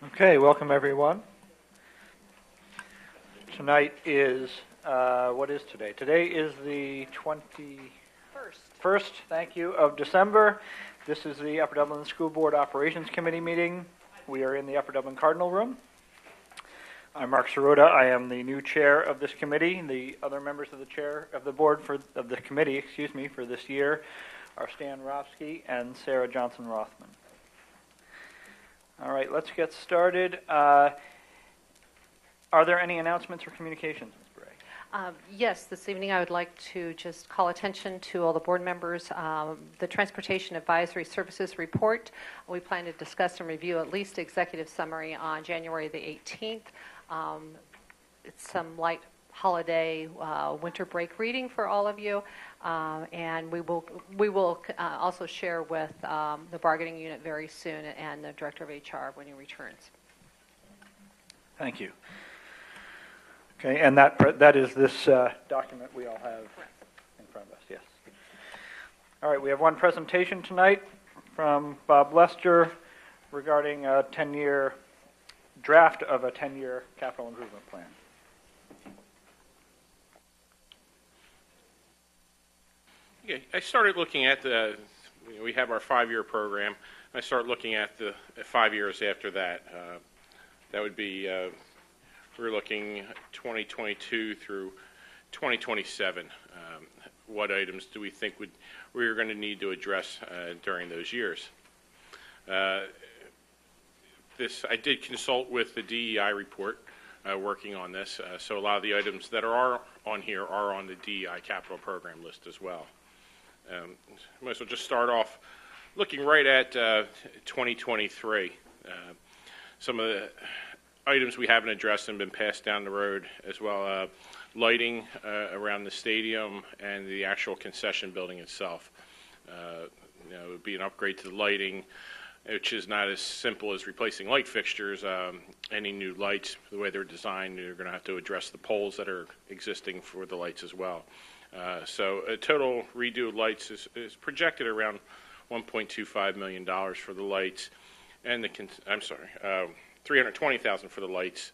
Okay, welcome everyone. Tonight is, what is today? Today is the 21st, thank you, of December. This is the Upper Dublin School Board Operations Committee meeting. We are in the Upper Dublin Cardinal Room. I'm Mark Sirota. I am the new chair of this committee. The other members of the chair of the board of the committee, for this year are Stan Rofsky and Sarah Johnson Rothman. All right, let's get started. Are there any announcements or communications, Ms. Bray? Yes, this evening I would like to just call attention to all the board members. The Transportation Advisory Services Report, we plan to discuss and review at least executive summary on January the 18th. It's some light holiday winter break reading for all of you. And we will also share with the bargaining unit very soon and the director of HR when he returns. Thank you. Okay, and that is this document we all have in front of us, yes. All right, we have one presentation tonight from Bob Lester regarding a 10-year draft of a 10-year capital improvement plan. Okay, I started looking at we have our 5-year program. I started looking at the 5 years after that. That would be, we're looking 2022 through 2027. What items do we think we're going to need to address during those years? I did consult with the DEI report working on this, so a lot of the items that are on here are on the DEI capital program list as well. Might as well just start off looking right at 2023. Some of the items we haven't addressed and been passed down the road as well. Lighting around the stadium and the actual concession building itself. It would be an upgrade to the lighting, which is not as simple as replacing light fixtures. Any new lights, the way they're designed, you're going to have to address the poles that are existing for the lights as well. So a total redo of lights is projected around $1.25 million for the lights, and $320,000 for the lights,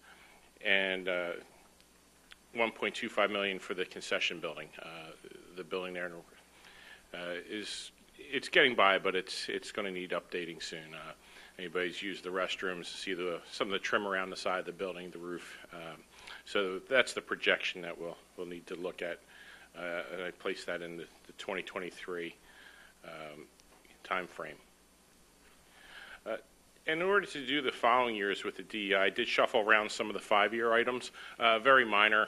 and $1.25 million for the concession building. The building there it's getting by, but it's going to need updating soon. Anybody's used the restrooms, see some of the trim around the side of the building, the roof. So that's the projection that we'll need to look at. And I placed that in the 2023 time frame. In order to do the following years with the DEI, I did shuffle around some of the 5-year items, very minor.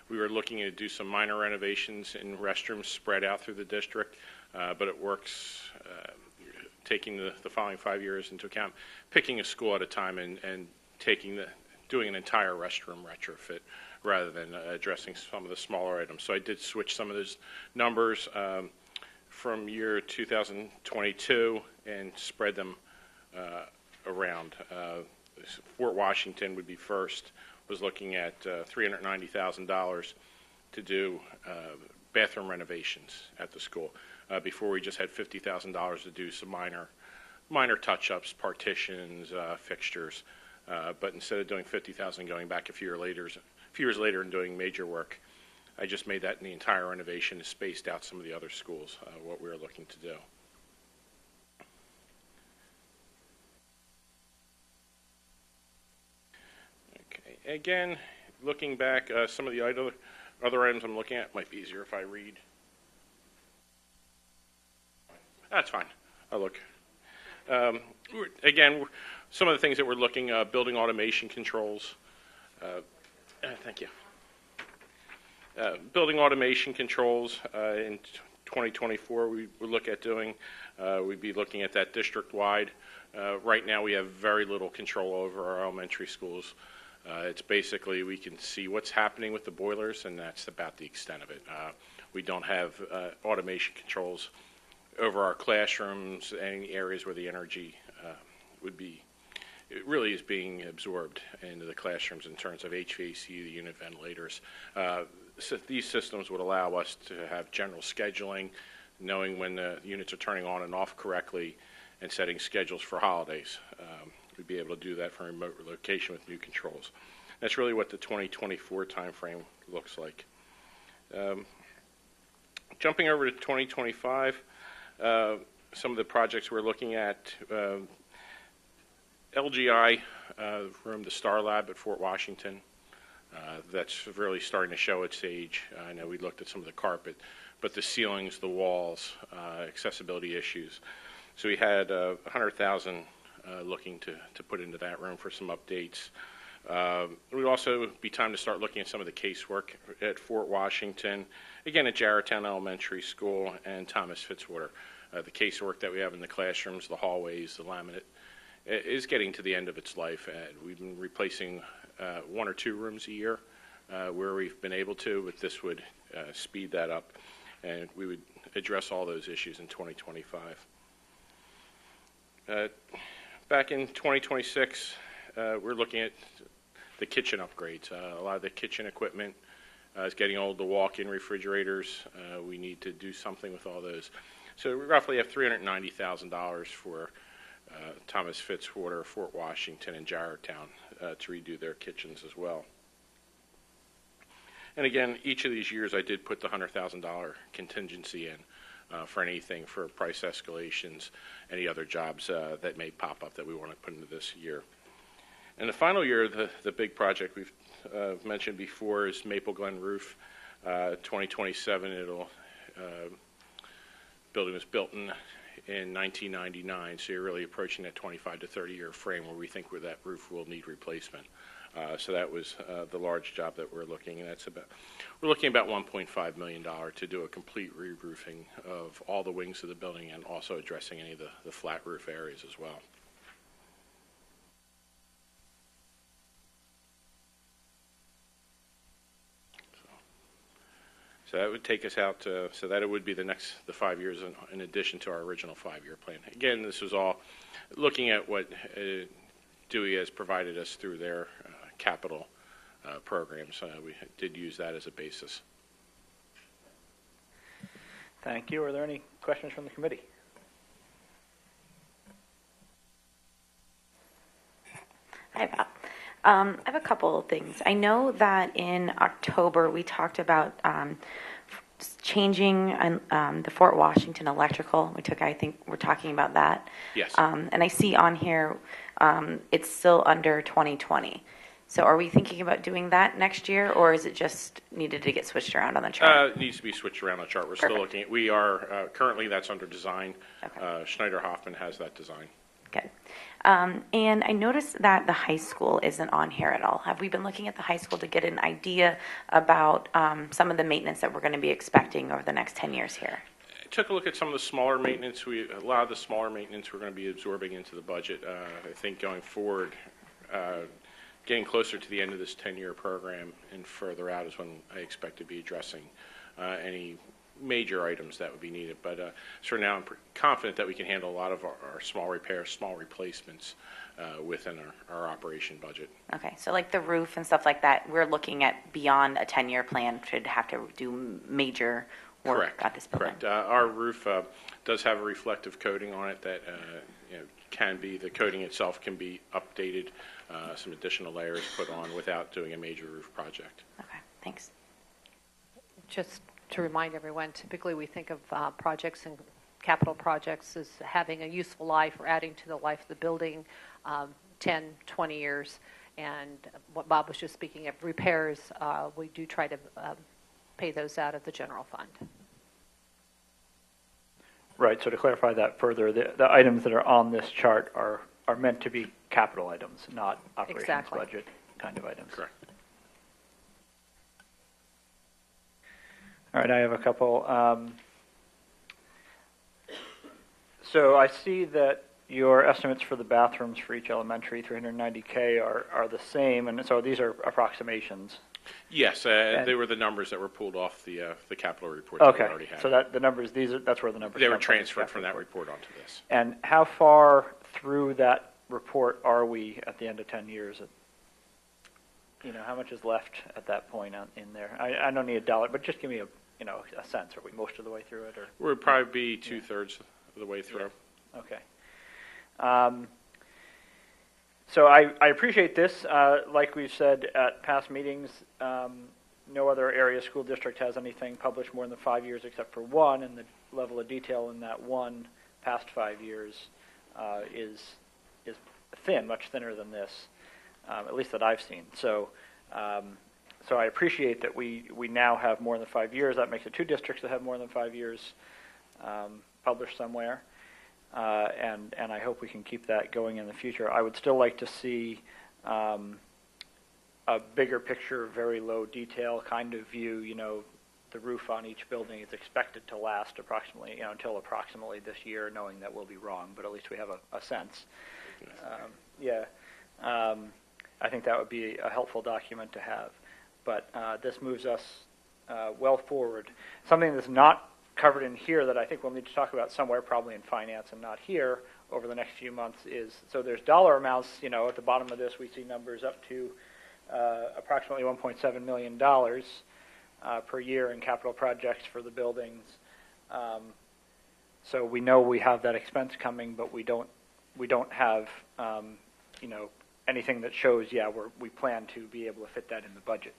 We were looking to do some minor renovations in restrooms spread out through the district, but it works taking the following 5 years into account, picking a school at a time and doing an entire restroom retrofit rather than addressing some of the smaller items. So I did switch some of those numbers from year 2022 and spread them around. Fort Washington would be first, was looking at $390,000 to do bathroom renovations at the school. Before we just had $50,000 to do some minor touch-ups, partitions, fixtures. But instead of doing $50,000 going back a few years later and doing major work, I just made that in the entire renovation and spaced out some of the other schools, what we were looking to do. Okay, again, looking back, some of the other items I'm looking at might be easier if I read. That's fine, I'll look. Again, some of the things that we're looking, building automation controls. Thank you. Building automation controls in 2024 we would look at doing. We'd be looking at that district-wide. Right now we have very little control over our elementary schools. It's basically we can see what's happening with the boilers, and that's about the extent of it. We don't have automation controls over our classrooms, any areas where the energy it really is being absorbed into the classrooms in terms of HVAC, the unit ventilators. So these systems would allow us to have general scheduling, knowing when the units are turning on and off correctly, and setting schedules for holidays. we'd be able to do that from remote relocation with new controls. That's really what the 2024 timeframe looks like. Jumping over to 2025, some of the projects we're looking at, LGI room, the Star Lab at Fort Washington. That's really starting to show its age. I know we looked at some of the carpet, but the ceilings, the walls, accessibility issues. So we had $100,000 looking to put into that room for some updates. It would also be time to start looking at some of the casework at Fort Washington, again at Jarretttown Elementary School and Thomas Fitzwater. The casework that we have in the classrooms, the hallways, the laminate, is getting to the end of its life. We've been replacing 1 or 2 rooms a year where we've been able to, but this would speed that up, and we would address all those issues in 2025. Back in 2026, we're looking at the kitchen upgrades. A lot of the kitchen equipment is getting old. The walk-in refrigerators, we need to do something with all those. So we roughly have $390,000 for Thomas Fitzwater, Fort Washington, and Jarretttown to redo their kitchens as well. And again, each of these years I did put the $100,000 contingency in for anything for price escalations, any other jobs that may pop up that we want to put into this year. And the final year, the big project we've mentioned before is Maple Glen Roof. 2027, building was built in 1999, so you're really approaching that 25 to 30 year frame where we think that roof will need replacement. So that was the large job that we're looking at. We're looking at about $1.5 million to do a complete re-roofing of all the wings of the building and also addressing any of the flat roof areas as well. So that would take us out to, so that it would be the 5 years in addition to our original 5-year plan. Again, this was all looking at what Dewey has provided us through their capital programs. We did use that as a basis. Thank you. Are there any questions from the committee? Hi, Bob. I have a couple of things. I know that in October we talked about changing the Fort Washington electrical. I think we're talking about that. Yes. And I see on here it's still under 2020. So are we thinking about doing that next year, or is it just needed to get switched around on the chart? It needs to be switched around on the chart. We're Perfect. still looking at, we are, currently that's under design. Okay. Schneider Hoffman has that design. Good. And I noticed that the high school isn't on here at all. Have we been looking at the high school to get an idea about some of the maintenance that we're going to be expecting over the next 10 years here? I took a look at some of the smaller maintenance. A lot of the smaller maintenance we're going to be absorbing into the budget. I think going forward, getting closer to the end of this 10-year program and further out is when I expect to be addressing any major items that would be needed. But so now I'm confident that we can handle a lot of our small repairs, small replacements within our operation budget. Okay, so like the roof and stuff like that, we're looking at beyond a 10-year plan to have to do major work Correct. at this building. Correct. Our roof does have a reflective coating on it that can be, the coating itself can be updated, some additional layers put on without doing a major roof project. Okay, thanks. Just to remind everyone, typically we think of projects and capital projects as having a useful life or adding to the life of the building 10, 20 years. And what Bob was just speaking of, repairs, we do try to pay those out of the general fund. Right, so to clarify that further, the items that are on this chart are meant to be capital items, not operations Exactly. budget kind of items. Correct. All right, I have a couple. So I see that your estimates for the bathrooms for each elementary, $390K, are the same, and so these are approximations. Yes, they were the numbers that were pulled off the capital report that we Okay, already had. so that the numbers, that's where the numbers They were come from, transferred from that report onto this. And how far through that report are we at the end of 10 years? How much is left at that point in there? I don't need a dollar, but just give me a sense. Are we most of the way through it, or? We'll probably be 2/3 of the way through. Okay. So I appreciate this. Like we've said at past meetings, no other area school district has anything published more than 5 years except for one, and the level of detail in that one past 5 years is thin, much thinner than this, at least that I've seen. So so I appreciate that we now have more than 5 years. That makes it 2 districts that have more than 5 years published somewhere. And I hope we can keep that going in the future. I would still like to see a bigger picture, very low detail kind of view. You know, the roof on each building is expected to last approximately, you know, until approximately this year, knowing that we'll be wrong, but at least we have a sense. I think that would be a helpful document to have. But this moves us well forward. Something that's not covered in here that I think we'll need to talk about somewhere, probably in finance and not here, over the next few months is, so there's dollar amounts, you know, at the bottom of this we see numbers up to approximately $1.7 million per year in capital projects for the buildings. So we know we have that expense coming, but we don't have, you know, anything that shows, we plan to be able to fit that in the budget.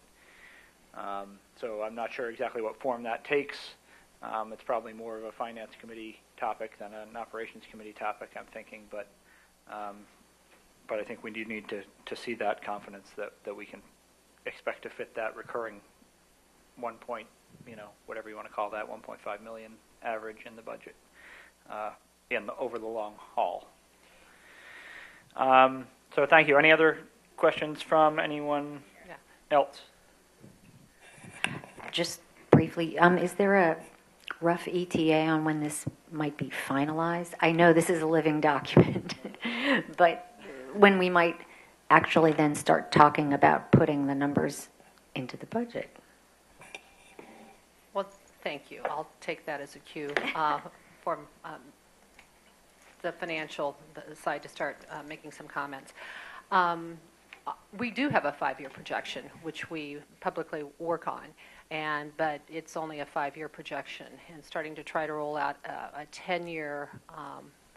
So I'm not sure exactly what form that takes. It's probably more of a finance committee topic than an operations committee topic, I'm thinking, but I think we do need to see that confidence that we can expect to fit that recurring whatever you want to call that, 1.5 million average in the budget over the long haul. So thank you. Any other questions from anyone else? Just briefly, is there a rough ETA on when this might be finalized? I know this is a living document, but when we might actually then start talking about putting the numbers into the budget? Well, thank you. I'll take that as a cue for the financial side to start making some comments. We do have a 5-year projection, which we publicly work on, but it's only a 5-year projection, and starting to try to roll out a 10-year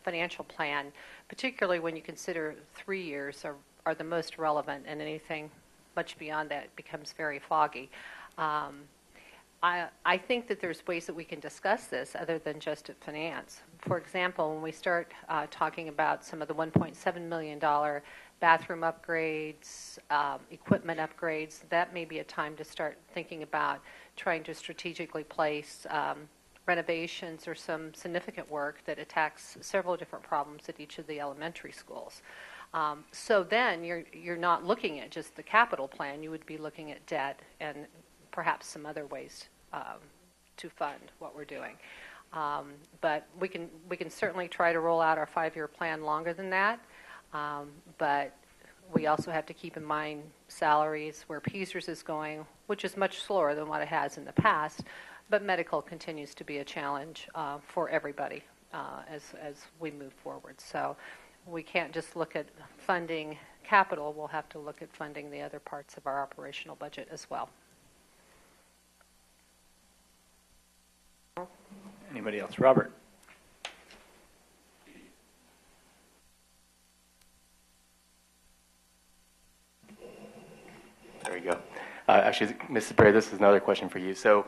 financial plan, particularly when you consider 3 years are the most relevant, and anything much beyond that becomes very foggy. I think that there's ways that we can discuss this other than just at finance. For example, when we start talking about some of the $1.7 million bathroom upgrades, equipment upgrades, that may be a time to start thinking about trying to strategically place renovations or some significant work that attacks several different problems at each of the elementary schools. So then you're not looking at just the capital plan, you would be looking at debt and perhaps some other ways to fund what we're doing. But we can certainly try to roll out our 5-year plan longer than that. But we also have to keep in mind salaries, where PSERS is going, which is much slower than what it has in the past. But medical continues to be a challenge for everybody as we move forward. So we can't just look at funding capital. We'll have to look at funding the other parts of our operational budget as well. Anybody else? Robert? There we go. Actually, Mrs. Berry, this is another question for you. So,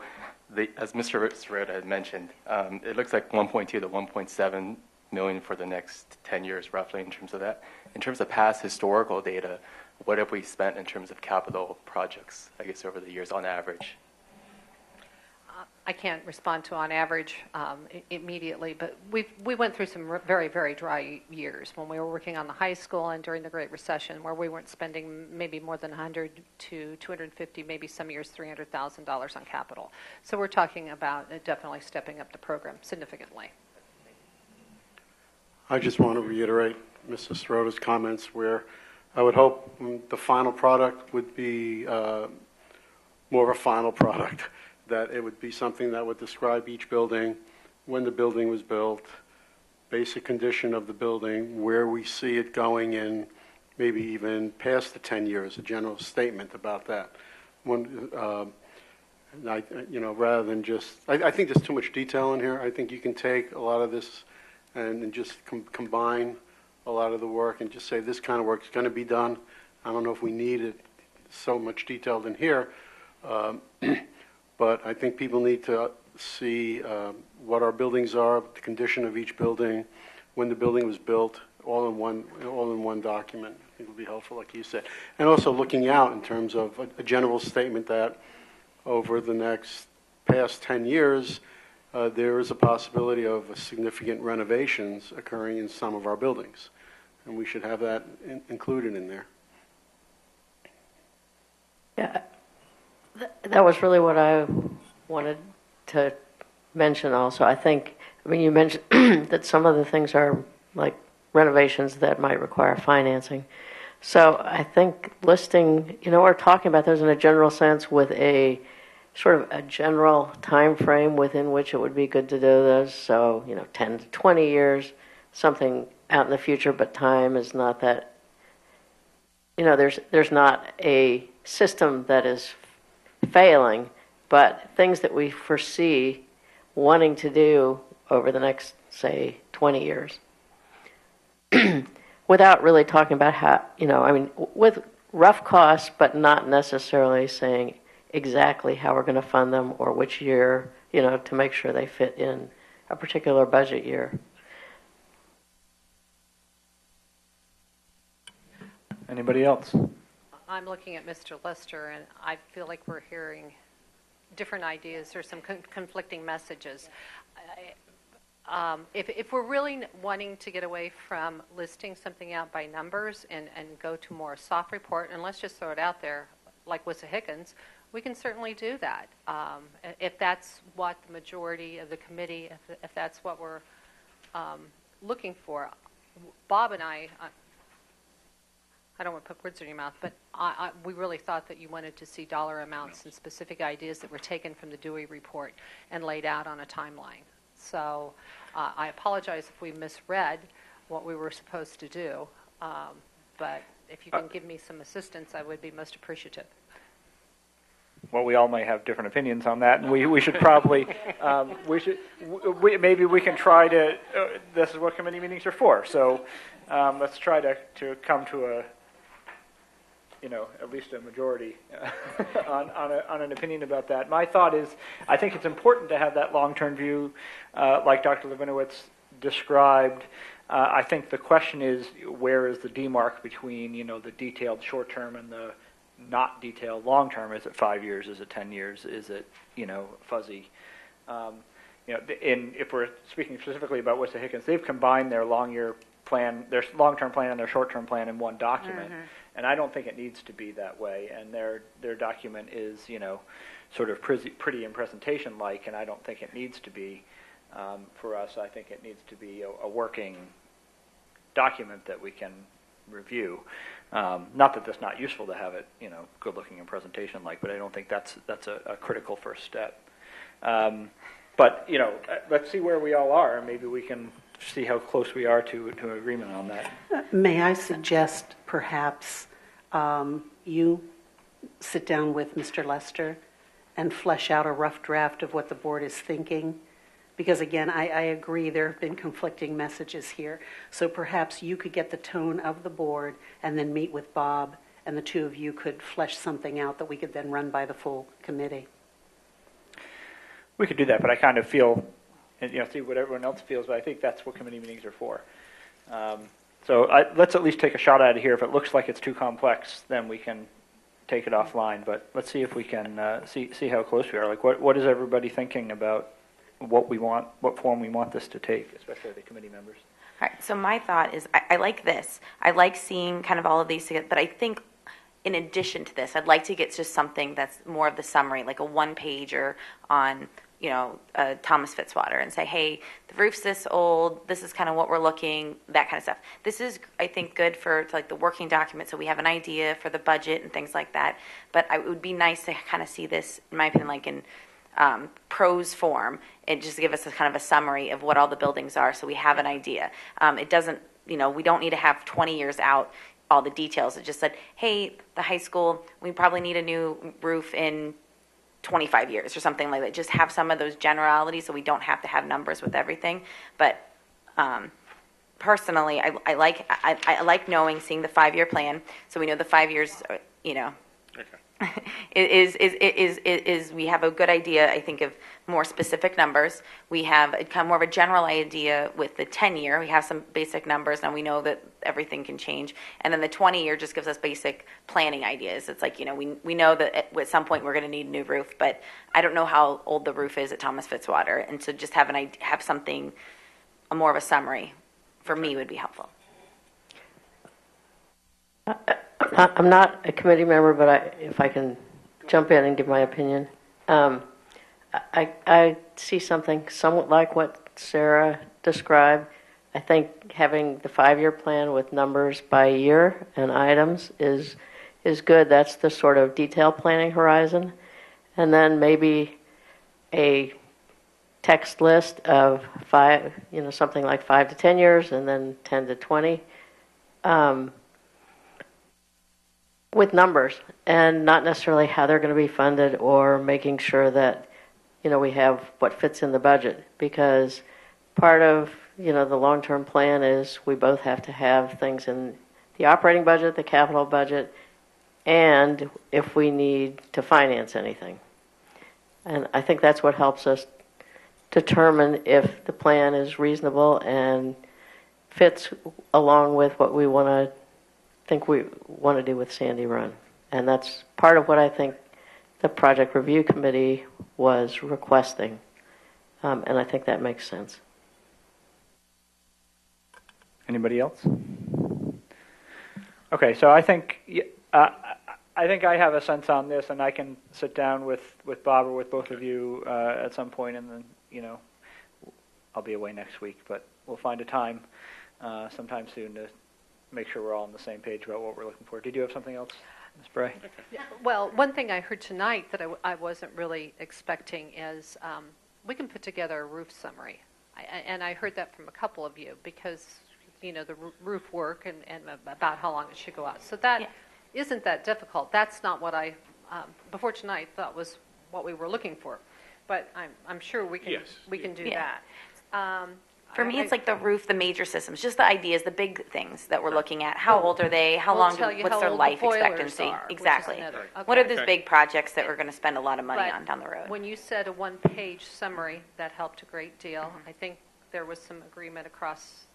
as Mr. Sirota had mentioned, it looks like 1.2 to 1.7 million for the next 10 years, roughly, in terms of that. In terms of past historical data, what have we spent in terms of capital projects, I guess, over the years on average? I can't respond to on average immediately, but we went through some very, very dry years when we were working on the high school and during the Great Recession, where we weren't spending maybe more than 100 to 250, maybe some years $300,000 on capital. So we're talking about definitely stepping up the program significantly. I just want to reiterate Mrs. Srota's comments, where I would hope the final product would be more of a final product, that it would be something that would describe each building, when the building was built, basic condition of the building, where we see it going in, maybe even past the 10 years, a general statement about that. Rather than just, I think there's too much detail in here. I think you can take a lot of this and just combine a lot of the work and just say this kind of work is going to be done. I don't know if we need it so much detailed in here, but I think people need to see what our buildings are, the condition of each building, when the building was built, all in one document. I think it would be helpful, like you said. And also looking out in terms of a general statement that over the past 10 years, there is a possibility of significant renovations occurring in some of our buildings. And we should have that included in there. Yeah, that was really what I wanted to mention also. I mean, you mentioned that some of the things are like renovations that might require financing. So I think listing, we're talking about those in a general sense with a sort of a general time frame within which it would be good to do those. So, 10 to 20 years, something out in the future, but time is not that, there's not a system that is failing, but things that we foresee wanting to do over the next, say, 20 years. Without really talking about how, with rough costs, but not necessarily saying exactly how we're going to fund them or which year, to make sure they fit in a particular budget year. Anybody else? I'm looking at Mr. Lester, and I feel like we're hearing different ideas. There's some conflicting messages. If we're really wanting to get away from listing something out by numbers and go to more soft report, and let's just throw it out there, like Wissahickons, we can certainly do that. If that's what the majority of the committee, if that's what we're looking for. Bob and I don't want to put words in your mouth, but we really thought that you wanted to see dollar amounts and specific ideas that were taken from the Dewey report and laid out on a timeline. So I apologize if we misread what we were supposed to do, but if you can give me some assistance, I would be most appreciative. Well, we all may have different opinions on that, and we should probably, maybe we can try to, this is what committee meetings are for, so let's try to come to at least a majority on an opinion about that. My thought is, I think it's important to have that long-term view, like Dr. Levinowitz described. I think the question is, where is the demarc between, the detailed short-term and the not detailed long-term? Is it 5 years? Is it 10 years? Is it, fuzzy? If we're speaking specifically about Wissahickons, they've combined their long-term plan and their short-term plan in one document. Mm-hmm. And I don't think it needs to be that way. And their document is, sort of pretty and presentation-like, and I don't think it needs to be for us. I think it needs to be a working document that we can review. Not that that's not useful to have it, good-looking and presentation-like, but I don't think that's a critical first step. But, let's see where we all are, and maybe we can see how close we are to agreement on that. May I suggest perhaps you sit down with Mr. Lester and flesh out a rough draft of what the board is thinking? Because again, I agree there have been conflicting messages here. So perhaps you could get the tone of the board and then meet with Bob, and the two of you could flesh something out that we could then run by the full committee. We could do that, but I kind of feel, and see what everyone else feels, but I think that's what committee meetings are for. So let's at least take a shot at it here. If it looks like it's too complex, then we can take it offline. But let's see if we can see how close we are. Like, what is everybody thinking about what we want, what form we want this to take, especially the committee members? All right, so my thought is I like this. I like seeing kind of all of these together, but I think in addition to this, I'd like to get just something that's more of the summary, like a one-pager on Thomas Fitzwater, and say, hey, the roof's this old, this is kind of what we're looking, that kind of stuff. This is, I think, good for like the working document, so we have an idea for the budget and things like that. But it would be nice to kind of see this, in my opinion, like in prose form, and just give us a kind of a summary of what all the buildings are, so we have an idea. It doesn't, we don't need to have 20 years out all the details. It just said, hey, the high school, we probably need a new roof in 25 years or something like that. Just have some of those generalities so we don't have to have numbers with everything. But personally, I like knowing, seeing the 5-year plan, so we know the 5 years, you know, Okay. is we have a good idea, I think, of more specific numbers. We have kind of more of a general idea with the 10-year. We have some basic numbers, and we know that everything can change. And then the 20-year just gives us basic planning ideas. It's like, you know, we know that at some point we're going to need a new roof, but I don't know how old the roof is at Thomas Fitzwater. And so just have something, more of a summary, for me would be helpful. I'm not a committee member, but if I can jump in and give my opinion. I see something somewhat like what Sarah described. I think having the 5-year plan with numbers by year and items is good. That's the sort of detailed planning horizon. And then maybe a text list of something like 5 to 10 years and then 10 to 20. With numbers, and not necessarily how they're going to be funded, or making sure that, you know, we have what fits in the budget, because part of, you know, the long-term plan is we both have to have things in the operating budget, the capital budget, and if we need to finance anything. And I think that's what helps us determine if the plan is reasonable and fits along with what we want to do with Sandy Run. And that's part of what I think the Project Review Committee was requesting. And I think that makes sense. Anybody else? Okay, so I think I have a sense on this, and I can sit down with Bob or with both of you at some point, and then, you know, I'll be away next week, but we'll find a time sometime soon to make sure we're all on the same page about what we're looking for. Did you have something else, Ms. Bray? Well, one thing I heard tonight that I wasn't really expecting is we can put together a roof summary. And I heard that from a couple of you, because, you know, the roof work and about how long it should go out. So that isn't that difficult. That's not what I, before tonight, thought was what we were looking for. But I'm sure we can do that. For me, it's like the roof, the major systems, just the ideas, the big things that we're looking at. How old are they? How long? What's their life expectancy? Exactly. What are those big projects that we're going to spend a lot of money on down the road? When you said a one-page summary, that helped a great deal. I think there was some agreement across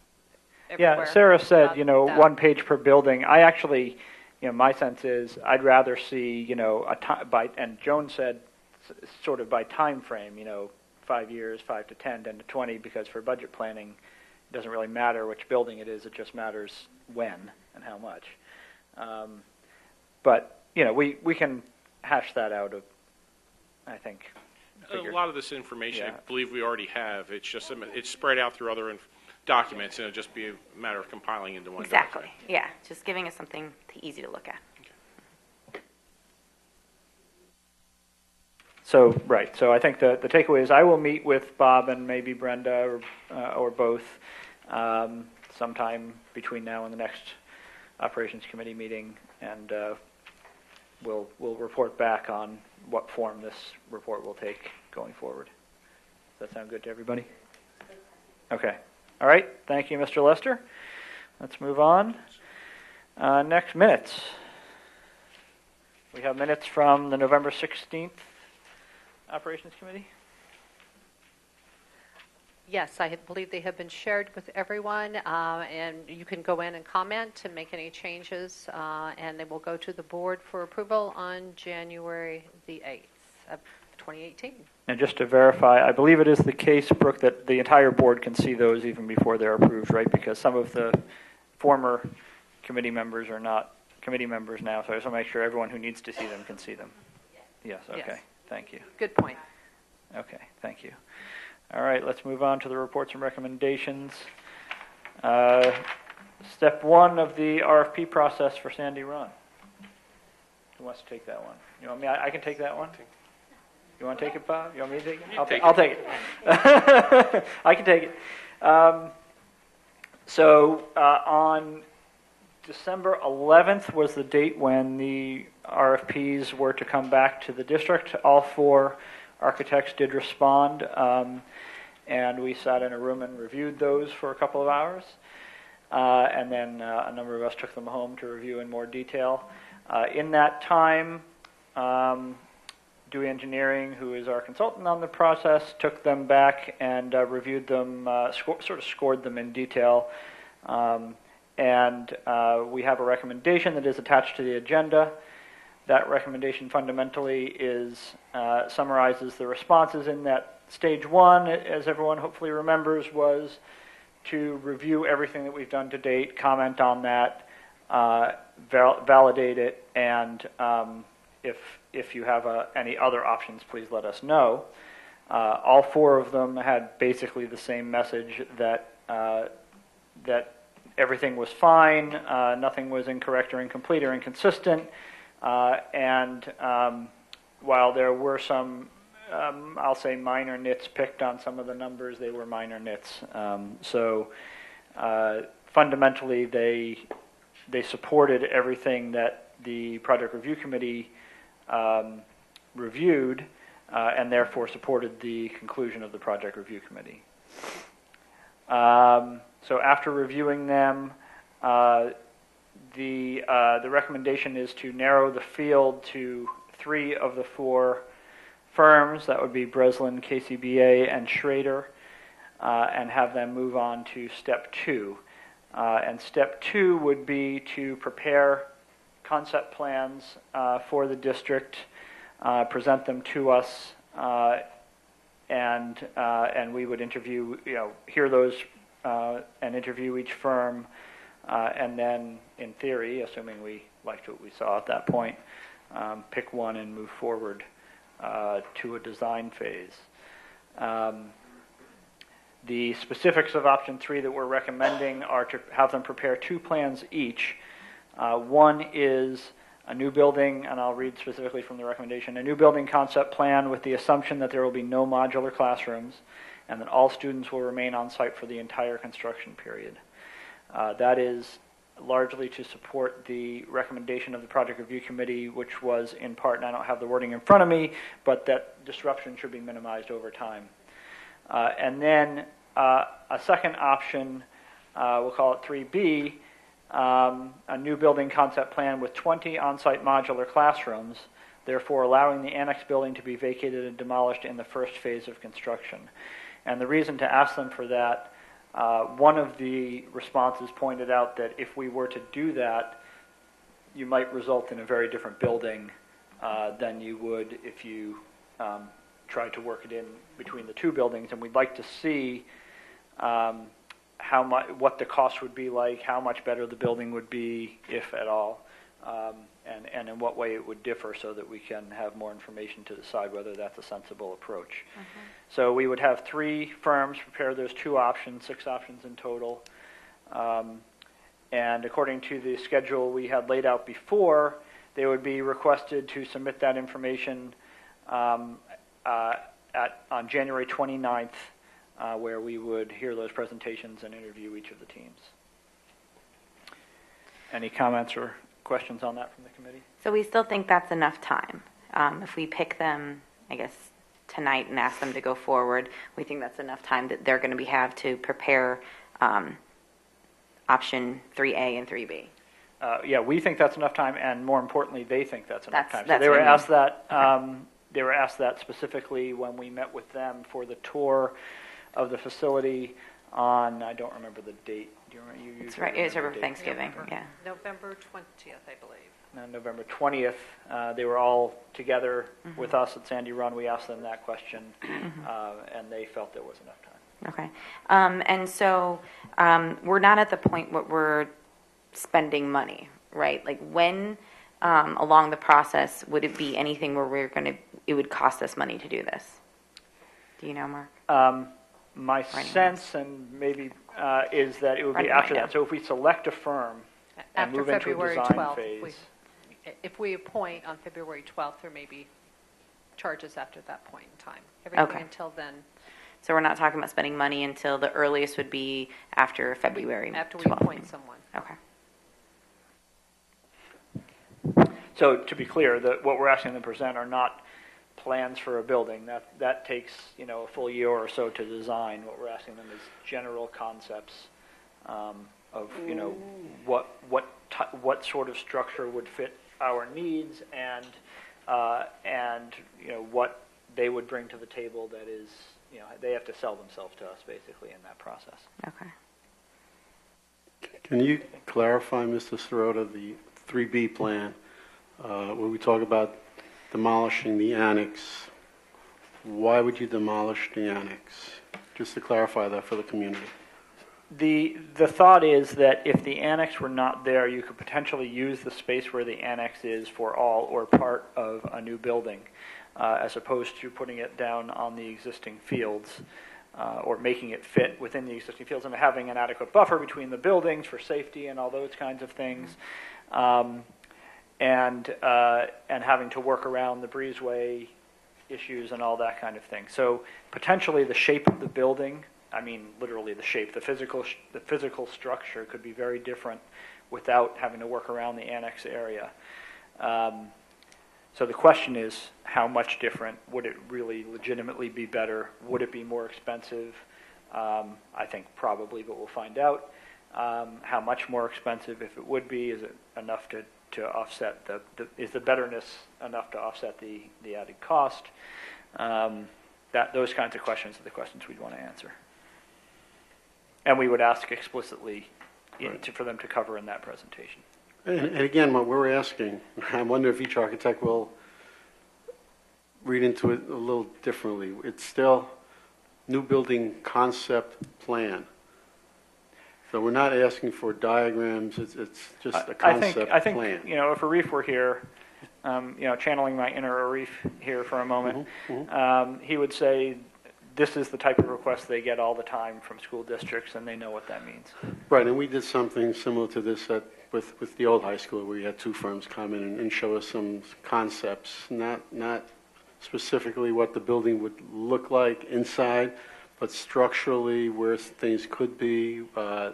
everywhere. Yeah, Sarah said, you know, that. 1 page per building. I actually, you know, my sense is I'd rather see, you know, and Joan said sort of by time frame, you know, 5 years, 5 to 10, 10 to 20, because for budget planning, it doesn't really matter which building it is. It just matters when and how much. But, you know, we can hash that out, I think. A lot of this information, I believe we already have. It's just it's spread out through other documents, and it'll just be a matter of compiling into one document. Yeah, just giving us something easy to look at. So, right. So I think the takeaway is I will meet with Bob and maybe Brenda or both sometime between now and the next Operations Committee meeting, and we'll report back on what form this report will take going forward. Does that sound good to everybody? Okay. All right. Thank you, Mr. Lester. Let's move on. Next, minutes. We have minutes from the November 16th Operations Committee? Yes, I believe they have been shared with everyone, and you can go in and comment to make any changes, and they will go to the board for approval on January the 8th of 2018. And just to verify, I believe it is the case, Brooke, that the entire board can see those even before they're approved, right? Because some of the former committee members are not committee members now, so I just want to make sure everyone who needs to see them can see them. Yes, okay. Yes. Thank you. Good point. Okay, thank you. All right, let's move on to the reports and recommendations. Step 1 of the RFP process for Sandy Run. Who wants to take that one? You want me? I can take that one. You want to take it, Bob? You want me to take it? I'll take it. I can take it. So on December 11th was the date when the RFPs were to come back to the district. All 4 architects did respond, and we sat in a room and reviewed those for a couple of hours. and then a number of us took them home to review in more detail. In that time, Dewey Engineering, who is our consultant on the process, took them back and reviewed them, sort of scored them in detail. And we have a recommendation that is attached to the agenda. That recommendation fundamentally is summarizes the responses in that stage one, as everyone hopefully remembers, was to review everything that we've done to date, comment on that, validate it, and if you have any other options, please let us know. All four of them had basically the same message that that everything was fine, nothing was incorrect or incomplete or inconsistent, and while there were some, I'll say, minor nits picked on some of the numbers, they were minor nits. So fundamentally, they supported everything that the Project Review Committee reviewed, and therefore supported the conclusion of the Project Review Committee. So after reviewing them, the recommendation is to narrow the field to 3 of the 4 firms. That would be Breslin, KCBA, and Schrader, and have them move on to step 2. And step 2 would be to prepare concept plans for the district, present them to us, and we would interview, hear those and interview each firm, and then, in theory, assuming we liked what we saw at that point, pick one and move forward to a design phase. The specifics of option 3 that we're recommending are to have them prepare 2 plans each. One is a new building, and I'll read specifically from the recommendation, a new building concept plan with the assumption that there will be no modular classrooms and that all students will remain on site for the entire construction period. That is largely to support the recommendation of the Project Review Committee, which was in part, and I don't have the wording in front of me, but that disruption should be minimized over time. And then a second option, we'll call it 3B, a new building concept plan with 20 on-site modular classrooms, therefore allowing the annex building to be vacated and demolished in the first phase of construction. And the reason to ask them for that, one of the responses pointed out that if we were to do that, you might result in a very different building than you would if you tried to work it in between the 2 buildings. And we'd like to see what the cost would be like, how much better the building would be, if at all, and in what way it would differ, so that we can have more information to decide whether that's a sensible approach. So we would have 3 firms prepare those 2 options, 6 options in total. And according to the schedule we had laid out before, they would be requested to submit that information on January 29th, where we would hear those presentations and interview each of the teams. Any comments or questions on that from the committee? So we still think that's enough time. If we pick them, I guess, tonight and ask them to go forward, we think that's enough time that they're going to have to prepare option 3A and 3B. Yeah, we think that's enough time, and more importantly, they think that's enough time. So that's they were what I mean. asked that. They were asked that specifically when we met with them for the tour of the facility on, I don't remember the date. Do you remember? It's right. It's over Thanksgiving. Yeah. November 20th, I believe. No, November 20th. They were all together with us at Sandy Run. We asked them that question, and they felt there was enough time. Okay. And so we're not at the point where we're spending money, right? Like when along the process would it be anything where it would cost us money to do this? Do you know, Mark? My sense, and maybe, is that it would be after that. So if we select a firm and After move into a February design 12th, phase, if we appoint on February 12th, there may be charges after that point in time. Everything Okay. until then, So we're not talking about spending money until the earliest would be after February after we 12th. appoint someone. Okay. so to be clear, what we're asking them to present are not plans for a building. That takes, a full year or so to design. What we're asking them is general concepts what sort of structure would fit our needs, and what they would bring to the table. That is, they have to sell themselves to us basically in that process. Okay. Can you clarify, Mr. Sirota, the 3B plan, where we talk about demolishing the annex? Why would you demolish the annex? Just to clarify that for the community. The thought is that if the annex were not there, you could potentially use the space where the annex is for all or part of a new building, as opposed to putting it down on the existing fields, or making it fit within the existing fields and having an adequate buffer between the buildings for safety and all those kinds of things, and having to work around the breezeway issues and all that kind of thing. So potentially the shape of the building, I mean literally the shape, the physical structure could be very different without having to work around the annex area. So the question is, how much different? Would it really legitimately be better? Would it be more expensive? I think probably, but we'll find out. How much more expensive? If it would be, is it enough to offset is the betterness enough to offset the added cost? Those kinds of questions are the questions we'd want to answer. And we would ask explicitly for them to cover in that presentation. And again, what we're asking, I wonder if each architect will read into it a little differently. It's still new building concept plan. So we're not asking for diagrams. It's just a concept I think, plan. if Arif were here, channeling my inner Arif here for a moment, he would say, this is the type of request they get all the time from school districts, and they know what that means. Right, and we did something similar to this with the old high school, where we had two firms come in and show us some concepts, not specifically what the building would look like inside, but structurally where things could be, how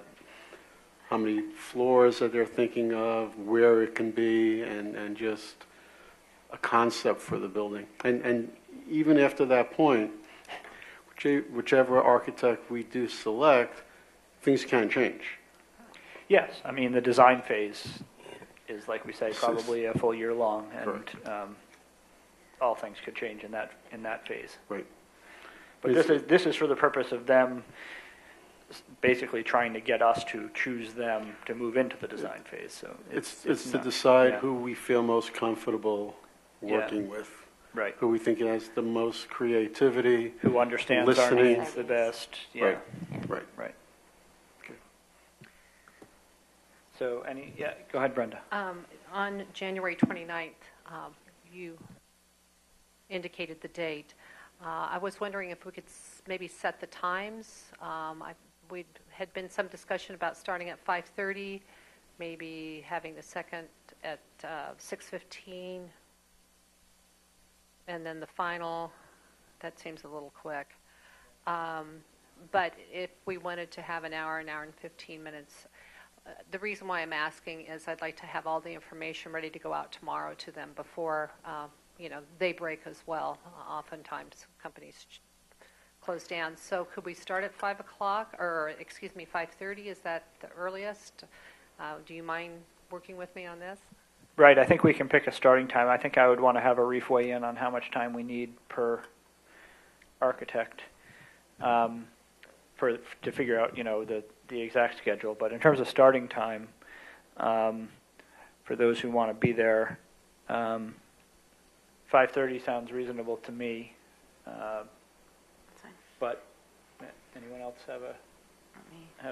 many floors that they're thinking of, where it can be, and just a concept for the building. And even after that point, whichever architect we do select, things can change. Yes, I mean, the design phase is, like we say, probably a full year long, and all things could change in that phase. Right. But this is for the purpose of them basically trying to get us to choose them to move into the design phase. So it's to decide who we feel most comfortable working with. Right. Who we think has the most creativity. Who understands listening. our needs the best. Yeah. Right. Okay. So go ahead, Brenda. On January 29th, you indicated the date. I was wondering if we could maybe set the times. We had been some discussion about starting at 5:30, maybe having the second at 6:15. And then the final, that seems a little quick. But if we wanted to have an hour and 15 minutes, the reason why I'm asking is I'd like to have all the information ready to go out tomorrow to them before, they break as well. Oftentimes companies close down. So could we start at 5 o'clock, or 5:30? Is that the earliest? Do you mind working with me on this? Right, I think we can pick a starting time. I think I would want to have Arif weigh in on how much time we need per architect to figure out, the exact schedule. But in terms of starting time, for those who want to be there, 5:30 sounds reasonable to me. But anyone else have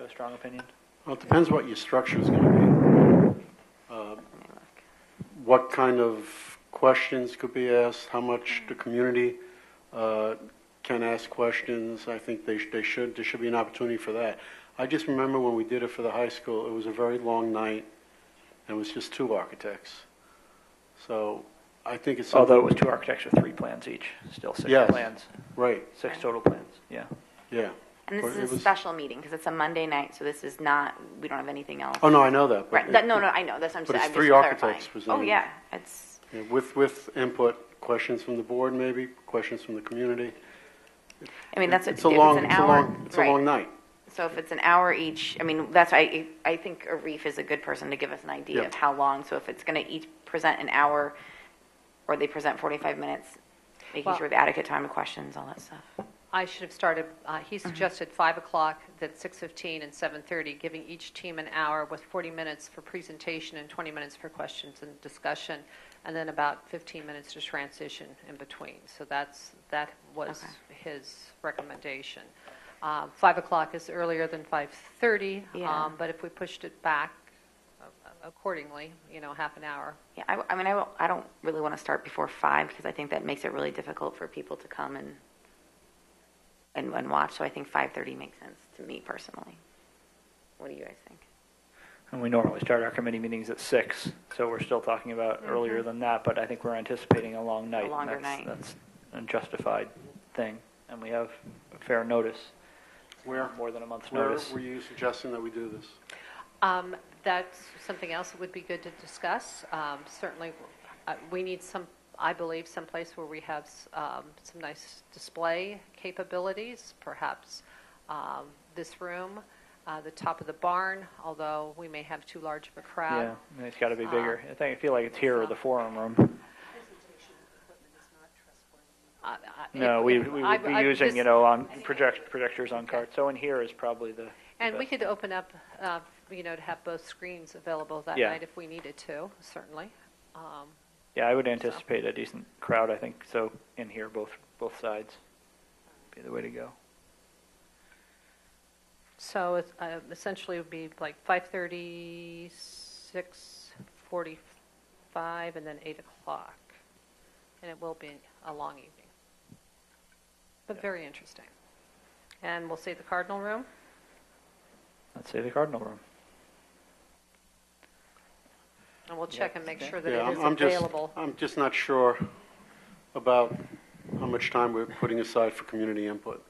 a strong opinion? Well, it depends what your structure is going to be. What kind of questions could be asked, how much the community can ask questions. I think there should be an opportunity for that. I just remember when we did it for the high school, it was a very long night, and it was just two architects. So I think it's something. Although it was two architects with 3 plans each, still 6 plans. Right. 6 total plans, yeah. Yeah. And this is a special meeting because it's a Monday night, so this is not, we don't have anything else. Oh, no, I know that. Right. No, I know. That's what I'm saying. But it's I'm 3 just architects clarifying. presenting. Oh, yeah. It's. Yeah, with input, questions from the board maybe, questions from the community. I mean, that's It's a long night. So if it's an hour each, I mean, that's why I think Arif is a good person to give us an idea Yeah. of how long. So if it's going to each present an hour, or they present 45 minutes, making Well- sure we have adequate time to questions, all that stuff. I should have started, he suggested 5 o'clock, then 6:15 and 7:30, giving each team an hour with 40 minutes for presentation and 20 minutes for questions and discussion, and then about 15 minutes to transition in between. So that was his recommendation. 5 o'clock is earlier than 5:30, Yeah. but if we pushed it back accordingly, half an hour. Yeah, I mean, I don't really want to start before 5 because I think that makes it really difficult for people to come and watch. So I think 5:30 makes sense to me personally. What do you guys think? And we normally start our committee meetings at 6, so we're still talking about earlier than that, but I think we're anticipating a long night. A longer and night. That's a justified thing, and we have a fair notice, Where, more than a month's where notice. were you suggesting that we do this? That's something else that would be good to discuss. Certainly, we need I believe, someplace where we have some nice display capabilities, perhaps this room, the top of the barn, although we may have too large of a crowd. Yeah, and it's got to be bigger. I feel like it's here or the forum room. No, we would be using, on projectors on carts. So in here is probably the And we best. could open up, to have both screens available that Yeah. night if we needed to, certainly. Yeah, I would anticipate a decent crowd, I think, so in here, both sides be the way to go. So it essentially would be like 5:30, 6:45, and then 8 o'clock. And it will be a long evening. But very interesting. And we'll see the Cardinal Room. Let's say the Cardinal Room. And we'll check and make sure that Yeah, it is I'm just, available. I'm just not sure about how much time we're putting aside for community input.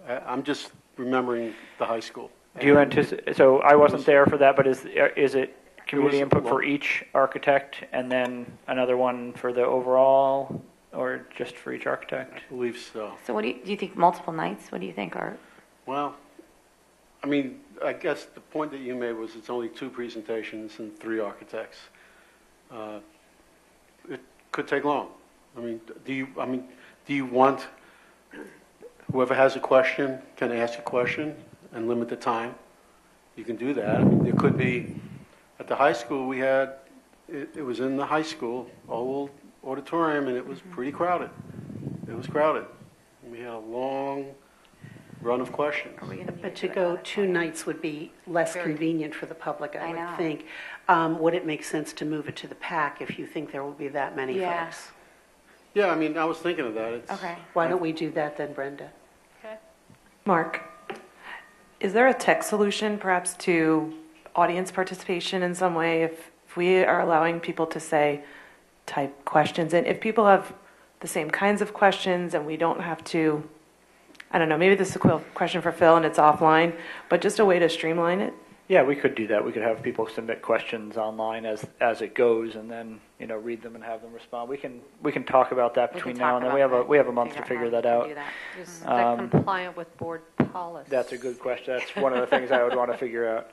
I'm just remembering the high school. Do you anticipate, so I wasn't there for that, but is it community was- input for well- each architect and then another one for the overall, or just for each architect? I believe so. So what do you think, multiple nights? What do you think, Art? Well, I mean, I guess the point that you made was it's only 2 presentations and 3 architects. It could take long. I mean, do you want whoever has a question can ask a question and limit the time? You can do that. I mean, there could be at the high school we had it was in the high school old auditorium and it was pretty crowded. It was crowded. We had a long run of questions. Are we going to But to go 2 nights would be less Very- convenient for the public, I I know. would think. Would it make sense to move it to the PAC if you think there will be that many Yeah. folks? Yeah, I mean, I was thinking of that. It's, Okay. Why don't we do that then, Brenda? Okay. Mark, is there a tech solution perhaps to audience participation in some way if we are allowing people to say, type questions in? If people have the same kinds of questions and we don't have to, I don't know, maybe this is a question for Phil and it's offline, but just a way to streamline it? Yeah, we could do that. We could have people submit questions online as it goes, and then read them and have them respond. We can talk about that We can between talk now and then. about We have that. a month to out figure how that we can out. do that. Is that compliant with board policy? That's a good question. That's one of the things I would want to figure out.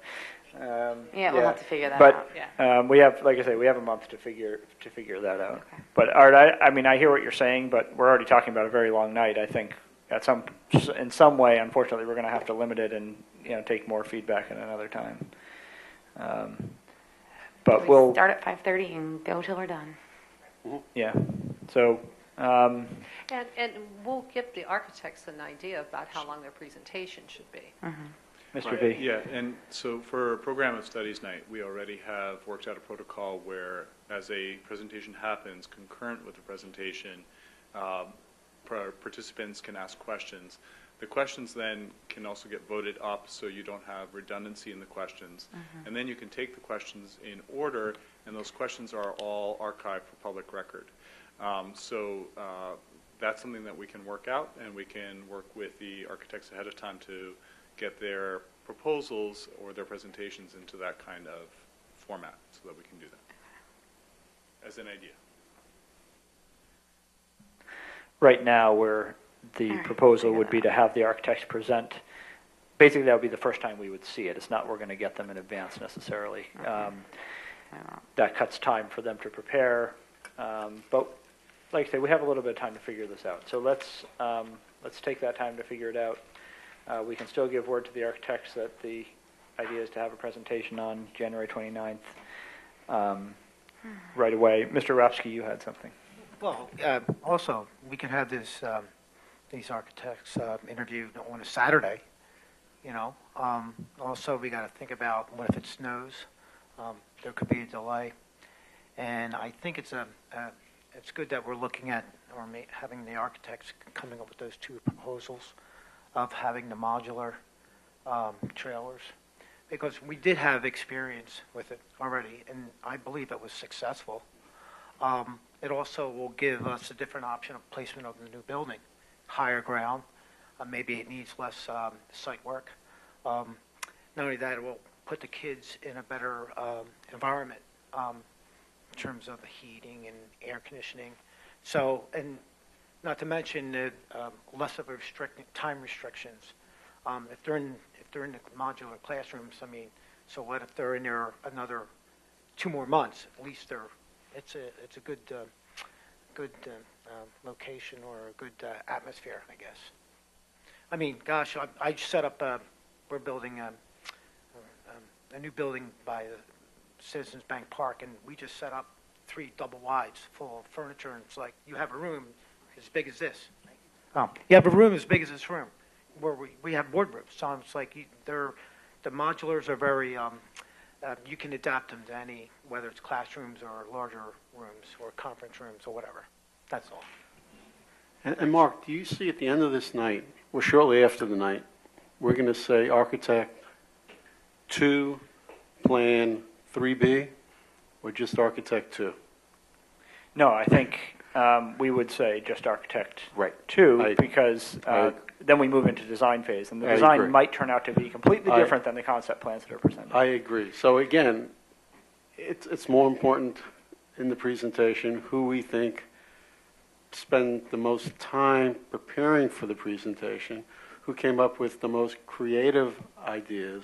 Yeah, we'll have to figure that but, out. Yeah. we have, like I say, we have a month to figure that out. Okay. But Art, I mean, I hear what you're saying, but we're already talking about a very long night. I think in some way, unfortunately, we're going to have to limit it and take more feedback at another time. But we'll start at 5:30 and go till we're done. yeah. So And we'll give the architects an idea about how long their presentation should be. Mr. Right, V. Yeah, and so for Program of Studies night, we already have worked out a protocol where as a presentation happens, concurrent with the presentation, participants can ask questions. The questions then can also get voted up so you don't have redundancy in the questions. And then you can take the questions in order, and those questions are all archived for public record. So that's something that we can work out, and we can work with the architects ahead of time to get their proposals or their presentations into that kind of format so that we can do that as an idea. Right now, where the All right, proposal figure would that be to have the architects present basically that would be the first time we would see it. It's not we're going to get them in advance necessarily. That cuts time for them to prepare. But like I say, we have a little bit of time to figure this out. So let's take that time to figure it out. We can still give word to the architects that the idea is to have a presentation on January 29th right away. Mr. Rapsky, you had something. Well, also, we can have these architects interviewed on a Saturday, Also, we got to think about what if it snows? There could be a delay. And I think it's good that we're looking at or having the architects coming up with those two proposals of having the modular trailers, because we did have experience with it already, and I believe it was successful. It also will give us a different option of placement of the new building, higher ground. Maybe it needs less site work. Not only that, it will put the kids in a better environment in terms of the heating and air conditioning. So, and not to mention the less of a time restrictions. If they're in the modular classrooms, so what if they're in there another 2 more months? At least it's a good location or a good atmosphere, I guess. Gosh, I set up. We're building a new building by Citizens Bank Park, and we just set up 3 double wides full of furniture, and it's like you have a room as big as this. You have a room as big as this room, where we have boardrooms. So it's like the modulars are very. You can adapt them to any, whether it's classrooms or larger rooms or conference rooms or whatever. That's all. And Mark, do you see at the end of this night, or shortly after the night, we're going to say architect 2, plan 3B, or just architect 2? No, I think we would say just architect Right. 2, because then we move into design phase, and the design might turn out to be completely different than the concept plans that are presented. I agree. So again, it's more important in the presentation who we think spend the most time preparing for the presentation, who came up with the most creative ideas,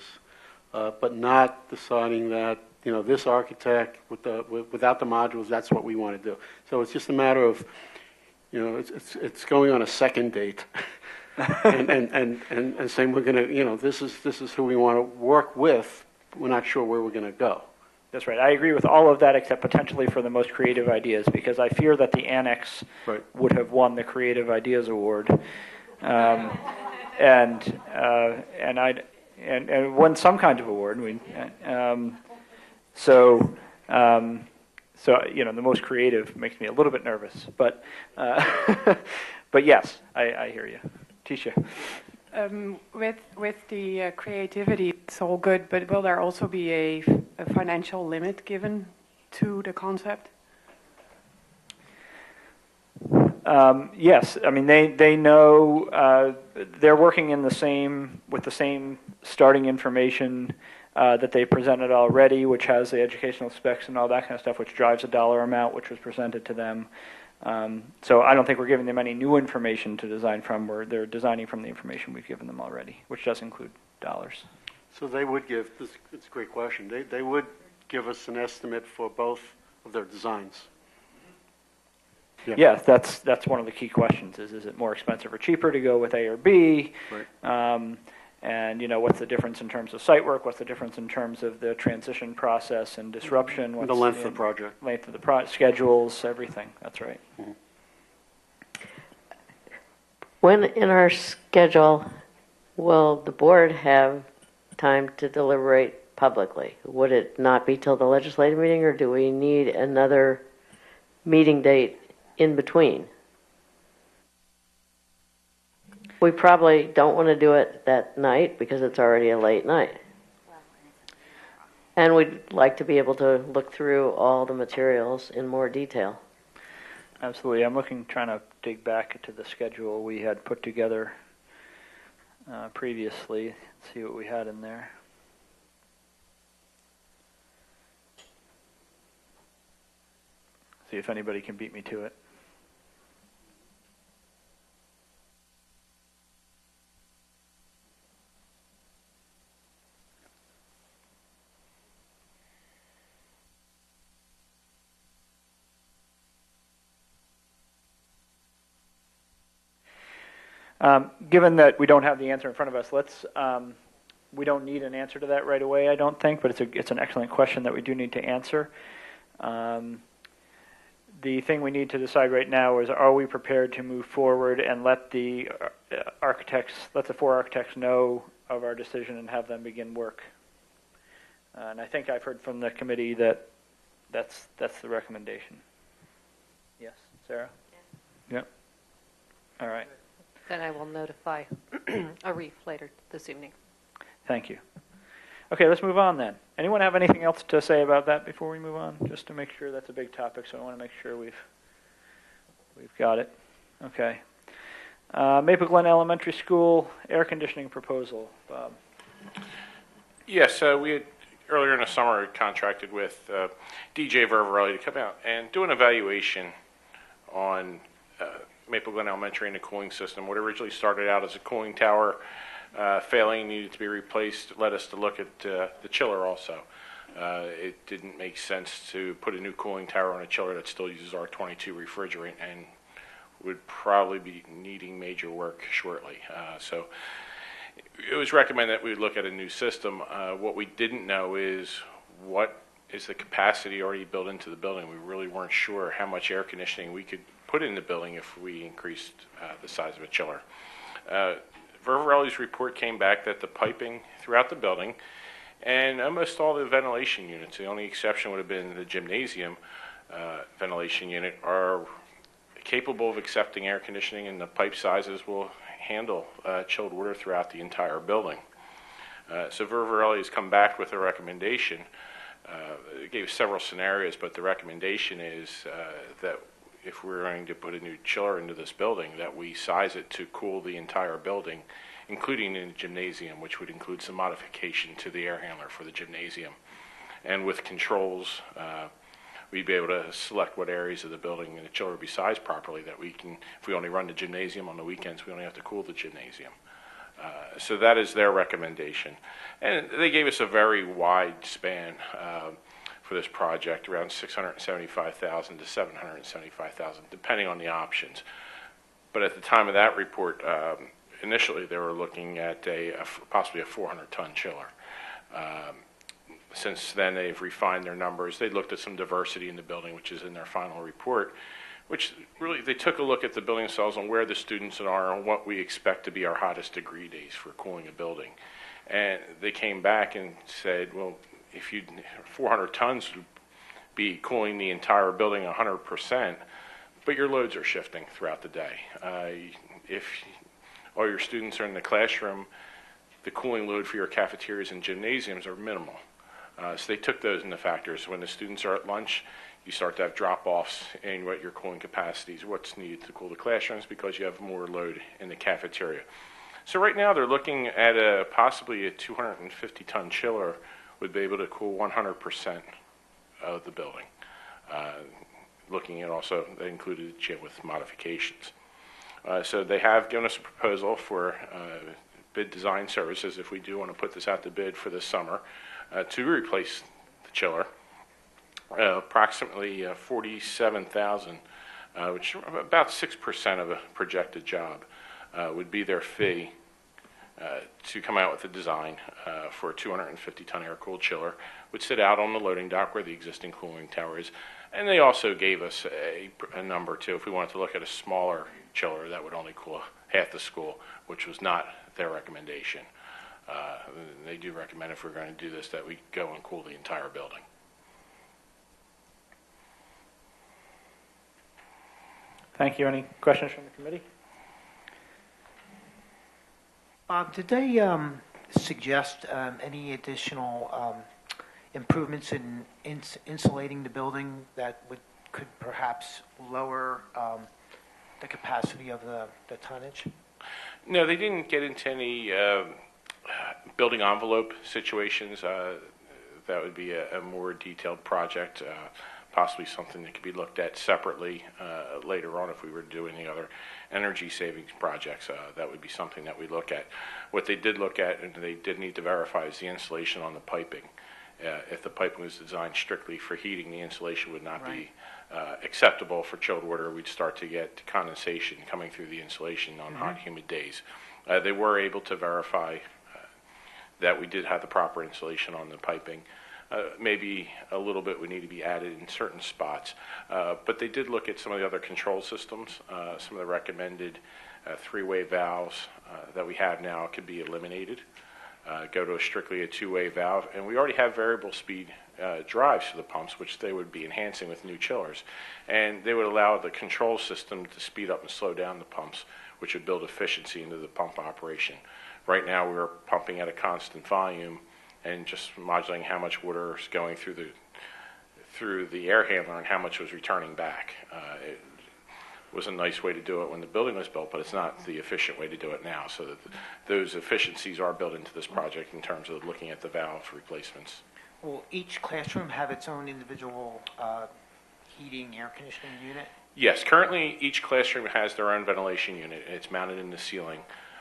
but not deciding that this architect without the modules, that's what we want to do. So it's just a matter of it's going on a second date, and saying we're going to this is who we want to work with. We're not sure where we're going to go. That's right. I agree with all of that except potentially for the most creative ideas, because I fear that the annex would have won the Creative Ideas Award, and won some kind of award. So the most creative makes me a little bit nervous, but but yes, I hear you, Tisha. With the creativity, it's all good, but will there also be a financial limit given to the concept? Yes, they know they're working with the same starting information that they presented already, which has the educational specs and all that kind of stuff, which drives a dollar amount, which was presented to them. So I don't think we're giving them any new information to design from. They're designing from the information we've given them already, which does include dollars. So they would give, it's a great question, they would give us an estimate for both of their designs. Yeah, that's one of the key questions is it more expensive or cheaper to go with A or B? Right. And what's the difference in terms of site work? What's the difference in terms of the transition process and disruption? What's the length of the project. Length of the schedules, everything. That's right. Mm-hmm. When in our schedule will the board have time to deliberate publicly? Would it not be till the legislative meeting, or do we need another meeting date in between? We probably don't want to do it that night because it's already a late night. And we'd like to be able to look through all the materials in more detail. Absolutely. I'm trying to dig back to the schedule we had put together previously, see what we had in there. See if anybody can beat me to it. Given that we don't have the answer in front of us, we don't need an answer to that right away, I don't think, but it's an excellent question that we do need to answer. The thing we need to decide right now is, are we prepared to move forward and let the four architects know of our decision and have them begin work? And I think I've heard from the committee that that's the recommendation. Yes, Sarah? Yes. Yep. All right. Then I will notify Arif later this evening. Thank you. Okay, let's move on then. Anyone have anything else to say about that before we move on? Just to make sure, that's a big topic, so I want to make sure we've got it. Okay. Maple Glen Elementary School air conditioning proposal. Bob. Yes, we had earlier in the summer contracted with DJ Vervarelli to come out and do an evaluation on Maple Glen Elementary and the cooling system. What originally started out as a cooling tower failing, needed to be replaced, led us to look at the chiller also. It didn't make sense to put a new cooling tower on a chiller that still uses R22 refrigerant and would probably be needing major work shortly. So it was recommended that we look at a new system. What we didn't know is what is the capacity already built into the building. We really weren't sure how much air conditioning we could put in the building if we increased the size of a chiller. Vervarelli's report came back that the piping throughout the building and almost all the ventilation units, the only exception would have been the gymnasium ventilation unit, are capable of accepting air conditioning, and the pipe sizes will handle chilled water throughout the entire building. So Vervarelli has come back with a recommendation. It gave several scenarios, but the recommendation is that if we're going to put a new chiller into this building, that we size it to cool the entire building, including in the gymnasium, which would include some modification to the air handler for the gymnasium. And with controls, we'd be able to select what areas of the building and the chiller would be sized properly, that we can, if we only run the gymnasium on the weekends, we only have to cool the gymnasium. So that is their recommendation. And they gave us a very wide span for this project, around $675,000 to $775,000, depending on the options. But at the time of that report, initially they were looking at possibly a 400-ton chiller. Since then, they've refined their numbers. They looked at some diversity in the building, which is in their final report, which really, they took a look at the building themselves on where the students are and what we expect to be our hottest degree days for cooling a building. And they came back and said, well, if 400 tons would be cooling the entire building 100%, but your loads are shifting throughout the day. If all your students are in the classroom, the cooling load for your cafeterias and gymnasiums are minimal. So they took those into factors. When the students are at lunch, you start to have drop-offs in what your cooling capacities, what's needed to cool the classrooms, because you have more load in the cafeteria. So right now they're looking at possibly a 250-ton chiller would be able to cool 100% of the building. Looking at also, they included a gym with modifications. So they have given us a proposal for bid design services if we do want to put this out to bid for this summer to replace the chiller. Approximately $47,000, which is about 6% of a projected job, would be their fee to come out with a design for a 250-ton air-cooled chiller, would sit out on the loading dock where the existing cooling tower is. And they also gave us a number, too, if we wanted to look at a smaller chiller that would only cool half the school, which was not their recommendation. They do recommend, if we're going to do this, that we go and cool the entire building. Thank you. Any questions from the committee? Bob, did they suggest any additional improvements in insulating the building that could perhaps lower the capacity of the tonnage? No, they didn't get into any building envelope situations. That would be a more detailed project, possibly something that could be looked at separately later on if we were to do any other energy savings projects. That would be something that we look at. What they did look at, and they did need to verify, is the insulation on the piping. If the piping was designed strictly for heating, the insulation would not be acceptable for chilled water. We'd start to get condensation coming through the insulation on hot, humid days. They were able to verify that we did have the proper insulation on the piping. Maybe a little bit would need to be added in certain spots. But they did look at some of the other control systems. Some of the recommended three-way valves that we have now could be eliminated. Go to strictly a two-way valve. And we already have variable speed drives for the pumps, which they would be enhancing with new chillers. And they would allow the control system to speed up and slow down the pumps, which would build efficiency into the pump operation. Right now, we're pumping at a constant volume and just modulating how much water is going through the air handler and how much was returning back. It was a nice way to do it when the building was built, but it's not the efficient way to do it now. So that those efficiencies are built into this project in terms of looking at the valve replacements. Will each classroom have its own individual heating, air conditioning unit? Yes, currently each classroom has their own ventilation unit. It's mounted in the ceiling.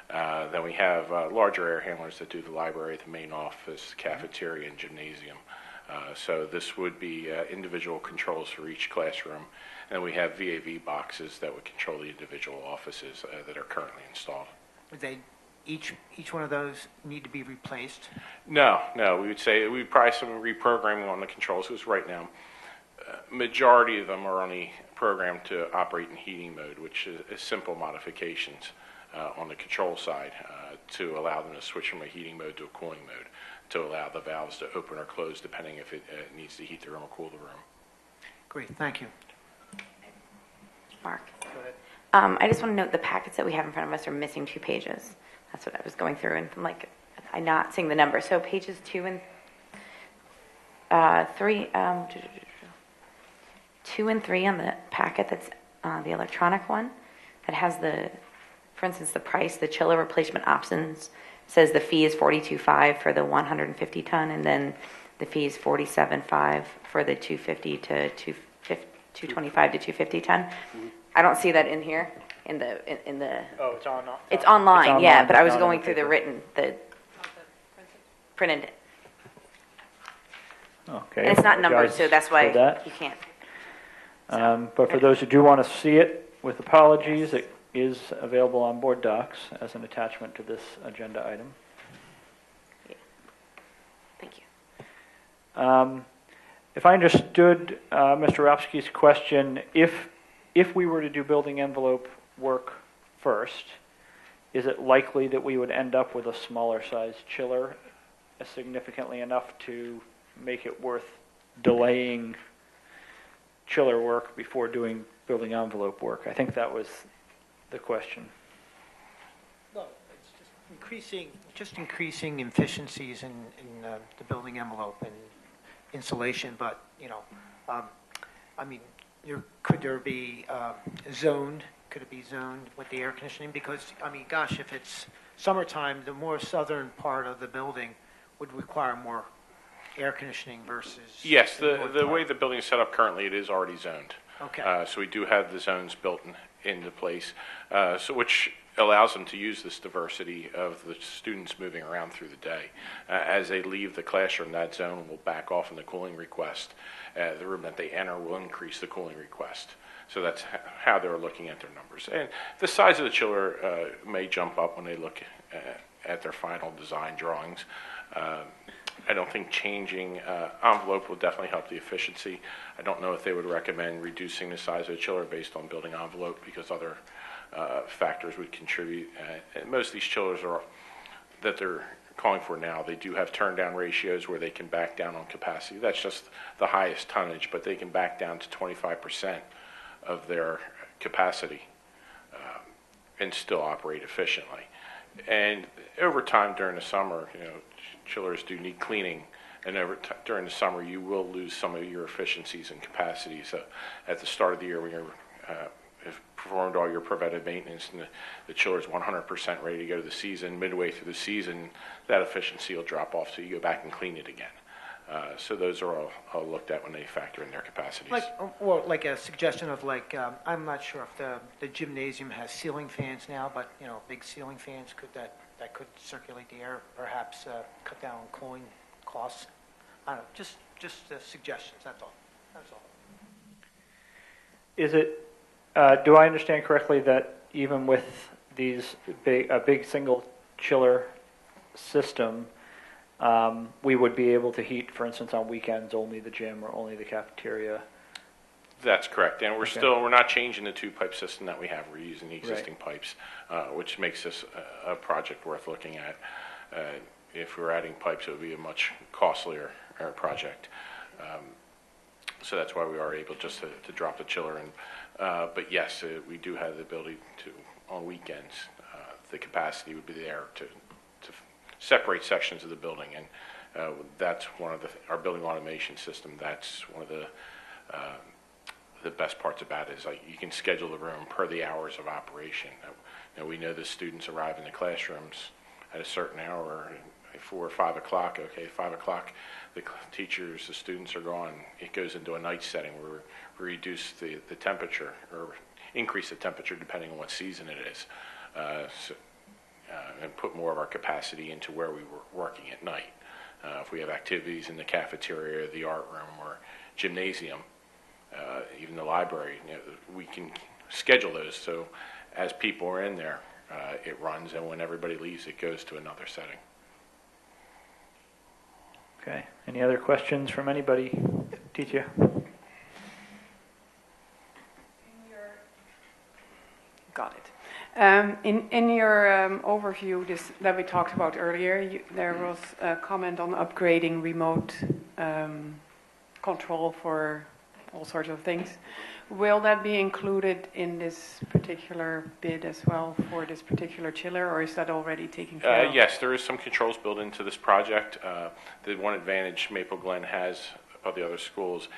Then we have larger air handlers that do the library, the main office, cafeteria, and gymnasium. So this would be individual controls for each classroom. And we have VAV boxes that would control the individual offices that are currently installed. Would they each one of those need to be replaced? No. We would say we'd probably some reprogramming on the controls, because right now, majority of them are only programmed to operate in heating mode, which is simple modifications on the control side to allow them to switch from a heating mode to a cooling mode, to allow the valves to open or close depending if it needs to heat the room or cool the room. Great, thank you. Mark. I just want to note the packets that we have in front of us are missing 2 pages. That's what I was going through, and I'm like, I'm not seeing the number. So pages 2 and 3, 2 and 3 on the packet, that's the electronic one, that has the, for instance, the price, the chiller replacement options says the fee is $42.5 for the 150 ton, and then the fee is $47.5 for the 250 to 225 to 250 ton. Mm-hmm. I don't see that in here in the. Oh, it's on. It's online, yeah. But I was going through the written, the printed. Okay. And it's not numbered, so that's why you can't. But for those who do want to see it, with apologies, it is available on board docs as an attachment to this agenda item. Yeah. Thank you. If I understood Mr. Ropsky's question, if we were to do building envelope work first, is it likely that we would end up with a smaller size chiller, significantly enough to make it worth delaying chiller work before doing building envelope work? I think that was the question. No, it's just increasing efficiencies in the building envelope and insulation, but I mean, could there be zoned? Could it be zoned with the air conditioning? Because I mean, gosh, if it's summertime, the more southern part of the building would require more air conditioning versus. Yes, the way the building is set up currently, it is already zoned. Okay. So we do have the zones built into place, so which allows them to use this diversity of the students moving around through the day. As they leave the classroom, that zone will back off in the cooling request. The room that they enter will increase the cooling request. So that's how they're looking at their numbers. And the size of the chiller may jump up when they look at their final design drawings. I don't think changing envelope will definitely help the efficiency. I don't know if they would recommend reducing the size of the chiller based on building envelope, because other factors would contribute. And most of these chillers that they're calling for now, they do have turn down ratios where they can back down on capacity. That's just the highest tonnage, but they can back down to 25% of their capacity and still operate efficiently. And over time during the summer, chillers do need cleaning, and during the summer you will lose some of your efficiencies and capacity. So at the start of the year, when you're have performed all your preventive maintenance and the chiller is 100% ready to go to the season, midway through the season, that efficiency will drop off, so you go back and clean it again. So those are all looked at when they factor in their capacities. Like a suggestion of I'm not sure if the gymnasium has ceiling fans now, but big ceiling fans that could circulate the air, perhaps cut down cooling costs. I don't know, just suggestions, that's all. Is it, do I understand correctly that even with these a big single chiller system, we would be able to heat, for instance, on weekends, only the gym or only the cafeteria? That's correct, and Okay. we're not changing the two-pipe system that we have. We're using the existing pipes, which makes this a project worth looking at. If we're adding pipes, it would be a much costlier project. So that's why we are able just to drop the chiller in. But yes, we do have the ability to, on weekends, the capacity would be there to separate sections of the building, and that's one of our building automation system. That's one of the best parts about it is like you can schedule the room per the hours of operation. Now we know the students arrive in the classrooms at a certain hour, 4 or 5 o'clock. Okay, 5 o'clock, the teachers, the students are gone. It goes into a night setting where we reduce the temperature or increase the temperature depending on what season it is, and put more of our capacity into where we were working at night. If we have activities in the cafeteria, the art room, or gymnasium, even the library, we can schedule those so as people are in there, it runs, and when everybody leaves, it goes to another setting. Okay. Any other questions from anybody? Titia? Got it. In your overview that we talked about earlier, there was a comment on upgrading remote control for all sorts of things. Will that be included in this particular bid as well for this particular chiller, or is that already taken care of? Yes, there is some controls built into this project. The one advantage Maple Glen has of the other schools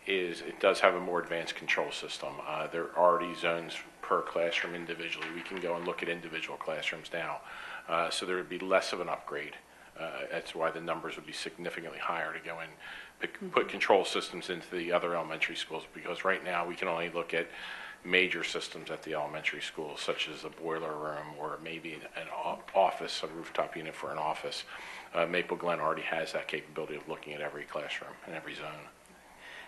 is it does have a more advanced control system. There are already zones per classroom individually. We can go and look at individual classrooms now. So there would be less of an upgrade. That's why the numbers would be significantly higher to go in, put control systems into the other elementary schools, because right now we can only look at major systems at the elementary schools, such as a boiler room or maybe an office, a rooftop unit for an office. Maple Glen already has that capability of looking at every classroom and every zone.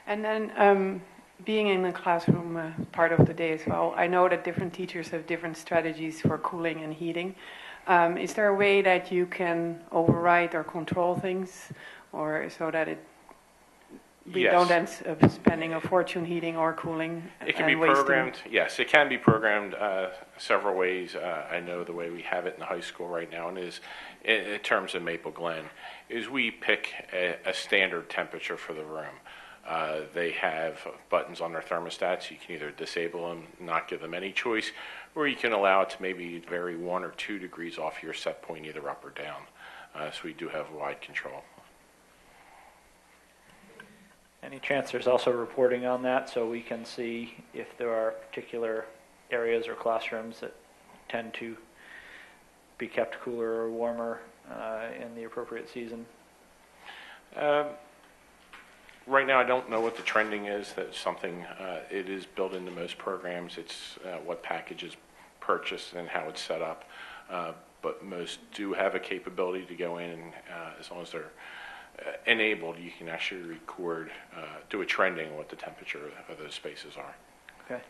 And then being in the classroom part of the day as well, I know that different teachers have different strategies for cooling and heating. Is there a way that you can override or control things, or so that we Yes. don't end up spending a fortune heating or cooling? It can be programmed. Yes, it can be programmed several ways. I know the way we have it in the high school right now, and is in terms of Maple Glen, is we pick a standard temperature for the room. They have buttons on their thermostats. You can either disable them, not give them any choice, or you can allow it to maybe vary 1 or 2 degrees off your set point, either up or down. So we do have wide control. Any chance there's also reporting on that so we can see if there are particular areas or classrooms that tend to be kept cooler or warmer in the appropriate season? Right now, I don't know what the trending is. That's something, it is built into most programs. It's what package is purchased and how it's set up. But most do have a capability to go in, and as long as they're enabled, you can actually record, do a trending what the temperature of those spaces are. Okay.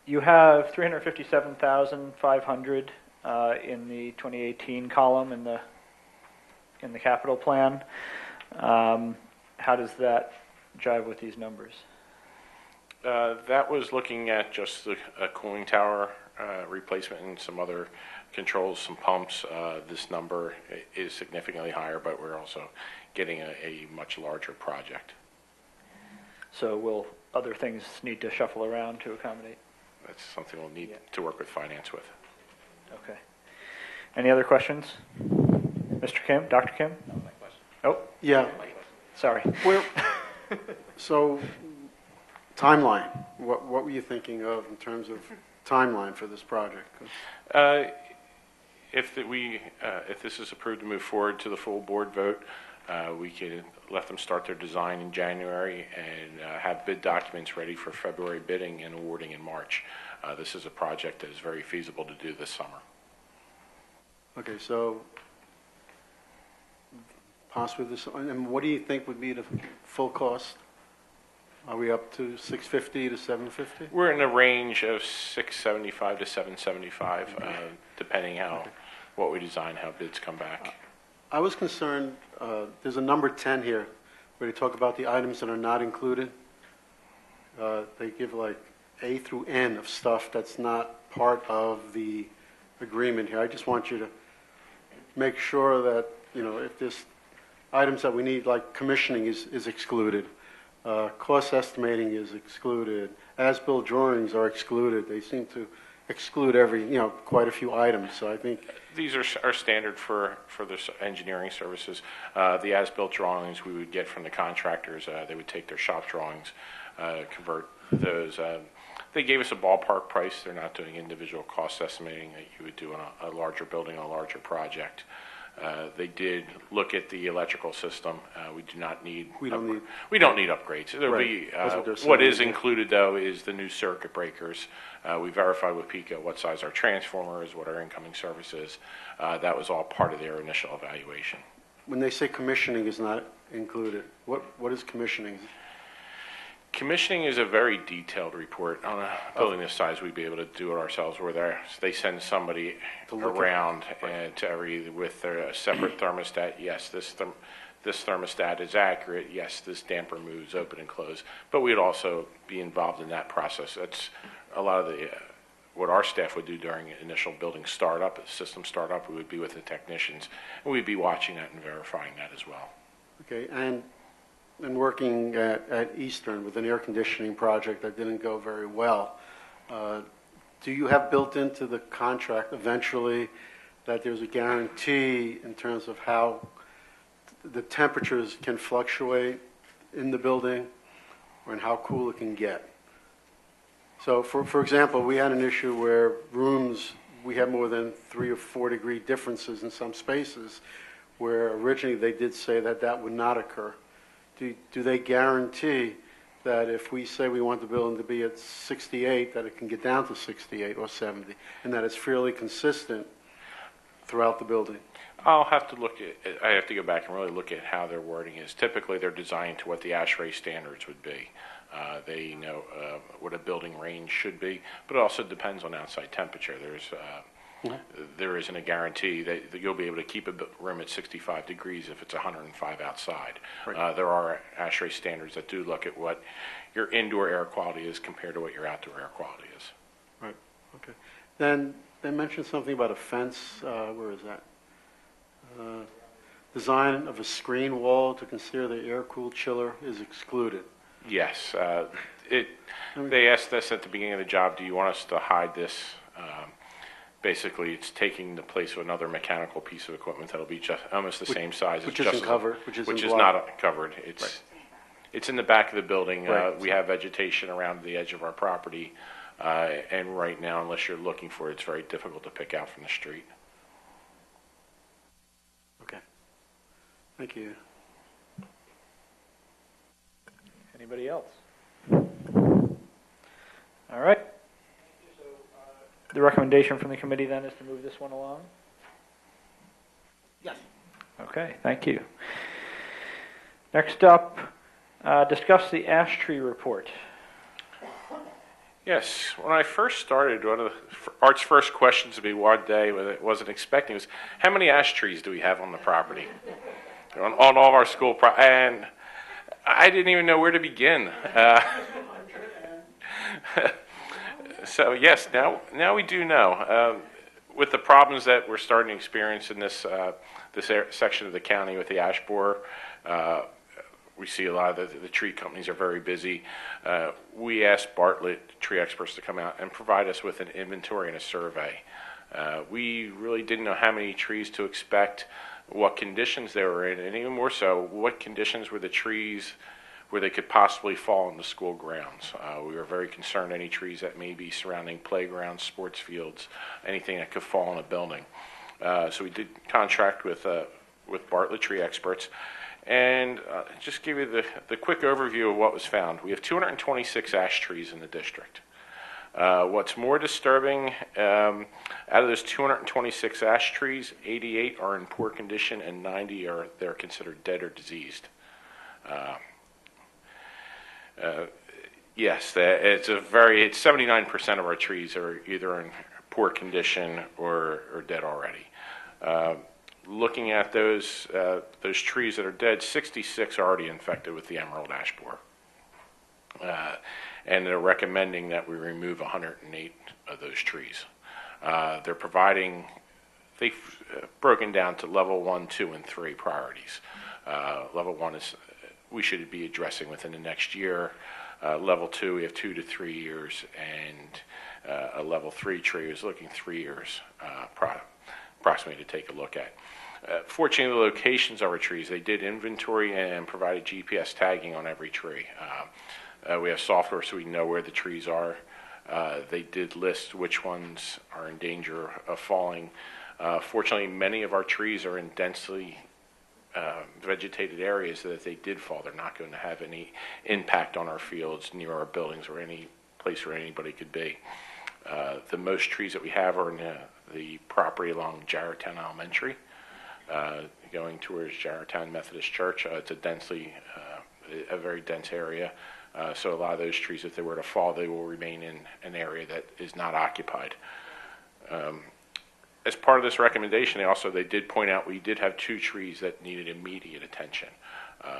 You have 357,500 in the 2018 column in the capital plan. How does that jive with these numbers? That was looking at just a cooling tower replacement and some other controls, some pumps. This number is significantly higher, but we're also getting a much larger project. So will other things need to shuffle around to accommodate? That's something we'll need to work with finance with. Okay. Any other questions? Mr. Kim, Dr. Kim? No, my question. Oh, Yeah. sorry. So, timeline. What were you thinking of in terms of timeline for this project? If this is approved to move forward to the full board vote, we can let them start their design in January and have bid documents ready for February bidding and awarding in March. This is a project that is very feasible to do this summer. Okay, so possibly this, and what do you think would be the full cost? Are we up to 650 to 750? We're in the range of 675 to 775, depending what we design, how bids come back. I was concerned, there's a number 10 here, where they talk about the items that are not included. They give like A through N of stuff that's not part of the agreement here. I just want you to make sure that, if there's items that we need, like commissioning is excluded. Cost estimating is excluded. As-built drawings are excluded. They seem to exclude quite a few items. So I think these are standard for the engineering services. The as-built drawings we would get from the contractors. They would take their shop drawings, convert those. They gave us a ballpark price. They're not doing individual cost estimating that you would do on a larger building, a larger project. They did look at the electrical system. We do not need. We don't need upgrades. There'll be what is included though is the new circuit breakers. We verified with PICO what size our transformer is, what our incoming service is. That was all part of their initial evaluation. When they say commissioning is not included, what is commissioning? Commissioning is a very detailed report. On a building this size, we'd be able to do it ourselves. Where they send somebody around with a separate thermostat. Yes, this thermostat is accurate. Yes, this damper moves open and close. But we'd also be involved in that process. That's a lot of what our staff would do during initial building startup, system startup. We would be with the technicians, and we'd be watching that and verifying that as well. Okay, and working at Eastern with an air conditioning project that didn't go very well, do you have built into the contract eventually that there's a guarantee in terms of how the temperatures can fluctuate in the building and how cool it can get? So, for example, we had an issue where we had more than 3 or 4 degree differences in some spaces where originally they did say that would not occur. Do they guarantee that if we say we want the building to be at 68, that it can get down to 68 or 70, and that it's fairly consistent throughout the building? I have to go back and really look at how their wording is. Typically, they're designed to what the ASHRAE standards would be. They know what a building range should be, but it also depends on outside temperature. There isn't a guarantee that you'll be able to keep a room at 65 degrees if it's 105 outside. Right. There are ASHRAE standards that do look at what your indoor air quality is compared to what your outdoor air quality is. Right. Okay. Then they mentioned something about a fence. Where is that? Design of a screen wall to conceal the air-cooled chiller is excluded. Yes. They asked us at the beginning of the job, do you want us to hide this? Basically, it's taking the place of another mechanical piece of equipment that'll be just almost the same size. Which isn't covered. Which is not covered. It's in the back of the building. Right. We have vegetation around the edge of our property, and right now, unless you're looking for it, it's very difficult to pick out from the street. Okay. Thank you. Anybody else? All right. The recommendation from the committee then is to move this one along? Yes. Okay, thank you. Next up, discuss the ash tree report. Yes, when I first started, one of Art's first questions to me one day, I wasn't expecting, was how many ash trees do we have on the property? On all of our school and I didn't even know where to begin. So yes, now we do know. With the problems that we're starting to experience in this section of the county with the ash borer, we see a lot of the tree companies are very busy. We asked Bartlett tree experts to come out and provide us with an inventory and a survey. We really didn't know how many trees to expect, what conditions they were in, and even more so, what conditions were the trees where they could possibly fall in the school grounds. We were very concerned any trees that may be surrounding playgrounds, sports fields, anything that could fall in a building. So we did contract with Bartlett tree experts, and just give you the quick overview of what was found. We have 226 ash trees in the district. What's more disturbing, out of those 226 ash trees, 88 are in poor condition and 90 they're considered dead or diseased. Yes, it's 79% of our trees are either in poor condition or dead already. Looking at those trees that are dead, 66 are already infected with the emerald ash borer. And they're recommending that we remove 108 of those trees. They've broken down to level 1, 2, and 3 priorities. Level 1 is we should be addressing within the next year. Level 2, we have 2 to 3 years, and a level 3 tree is looking 3 years approximately to take a look at. Fortunately, the locations of our trees, they did inventory and provided GPS tagging on every tree. We have software so we know where the trees are. They did list which ones are in danger of falling. Fortunately, many of our trees are in densely vegetated areas that if they did fall, they're not going to have any impact on our fields, near our buildings, or any place where anybody could be. The most trees that we have are in the property along Jarretttown Elementary, going towards Jarretttown Methodist Church. It's a very dense area. So a lot of those trees, if they were to fall, they will remain in an area that is not occupied. As part of this recommendation, they did point out we did have 2 trees that needed immediate attention.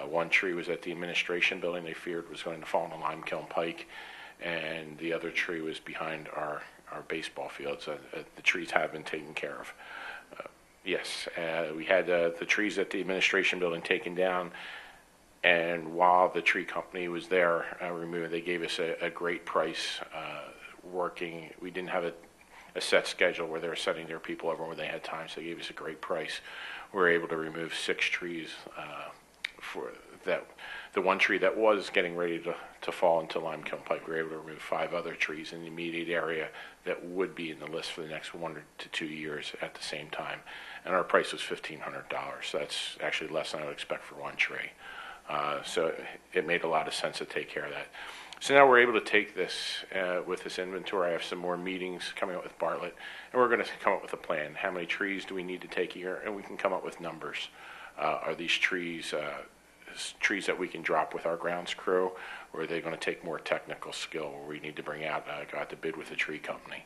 One tree was at the administration building they feared was going to fall on the Limekiln Pike, and the other tree was behind our baseball fields. The trees have been taken care of. Yes, we had the trees at the administration building taken down, and while the tree company was there removed, they gave us a great price working. We didn't have a set schedule where they were sending their people over when they had time, so they gave us a great price. We were able to remove 6 trees for that. The one tree that was getting ready to fall into Limekiln Pike, we were able to remove 5 other trees in the immediate area that would be in the list for the next 1 to 2 years at the same time. And our price was $1,500, so that's actually less than I would expect for one tree. So it made a lot of sense to take care of that. So now we're able to take this with this inventory. I have some more meetings coming up with Bartlett, and we're going to come up with a plan. How many trees do we need to take here? And we can come up with numbers. Are these trees that we can drop with our grounds crew, or are they going to take more technical skill where we need to bring out, go out to bid with a tree company?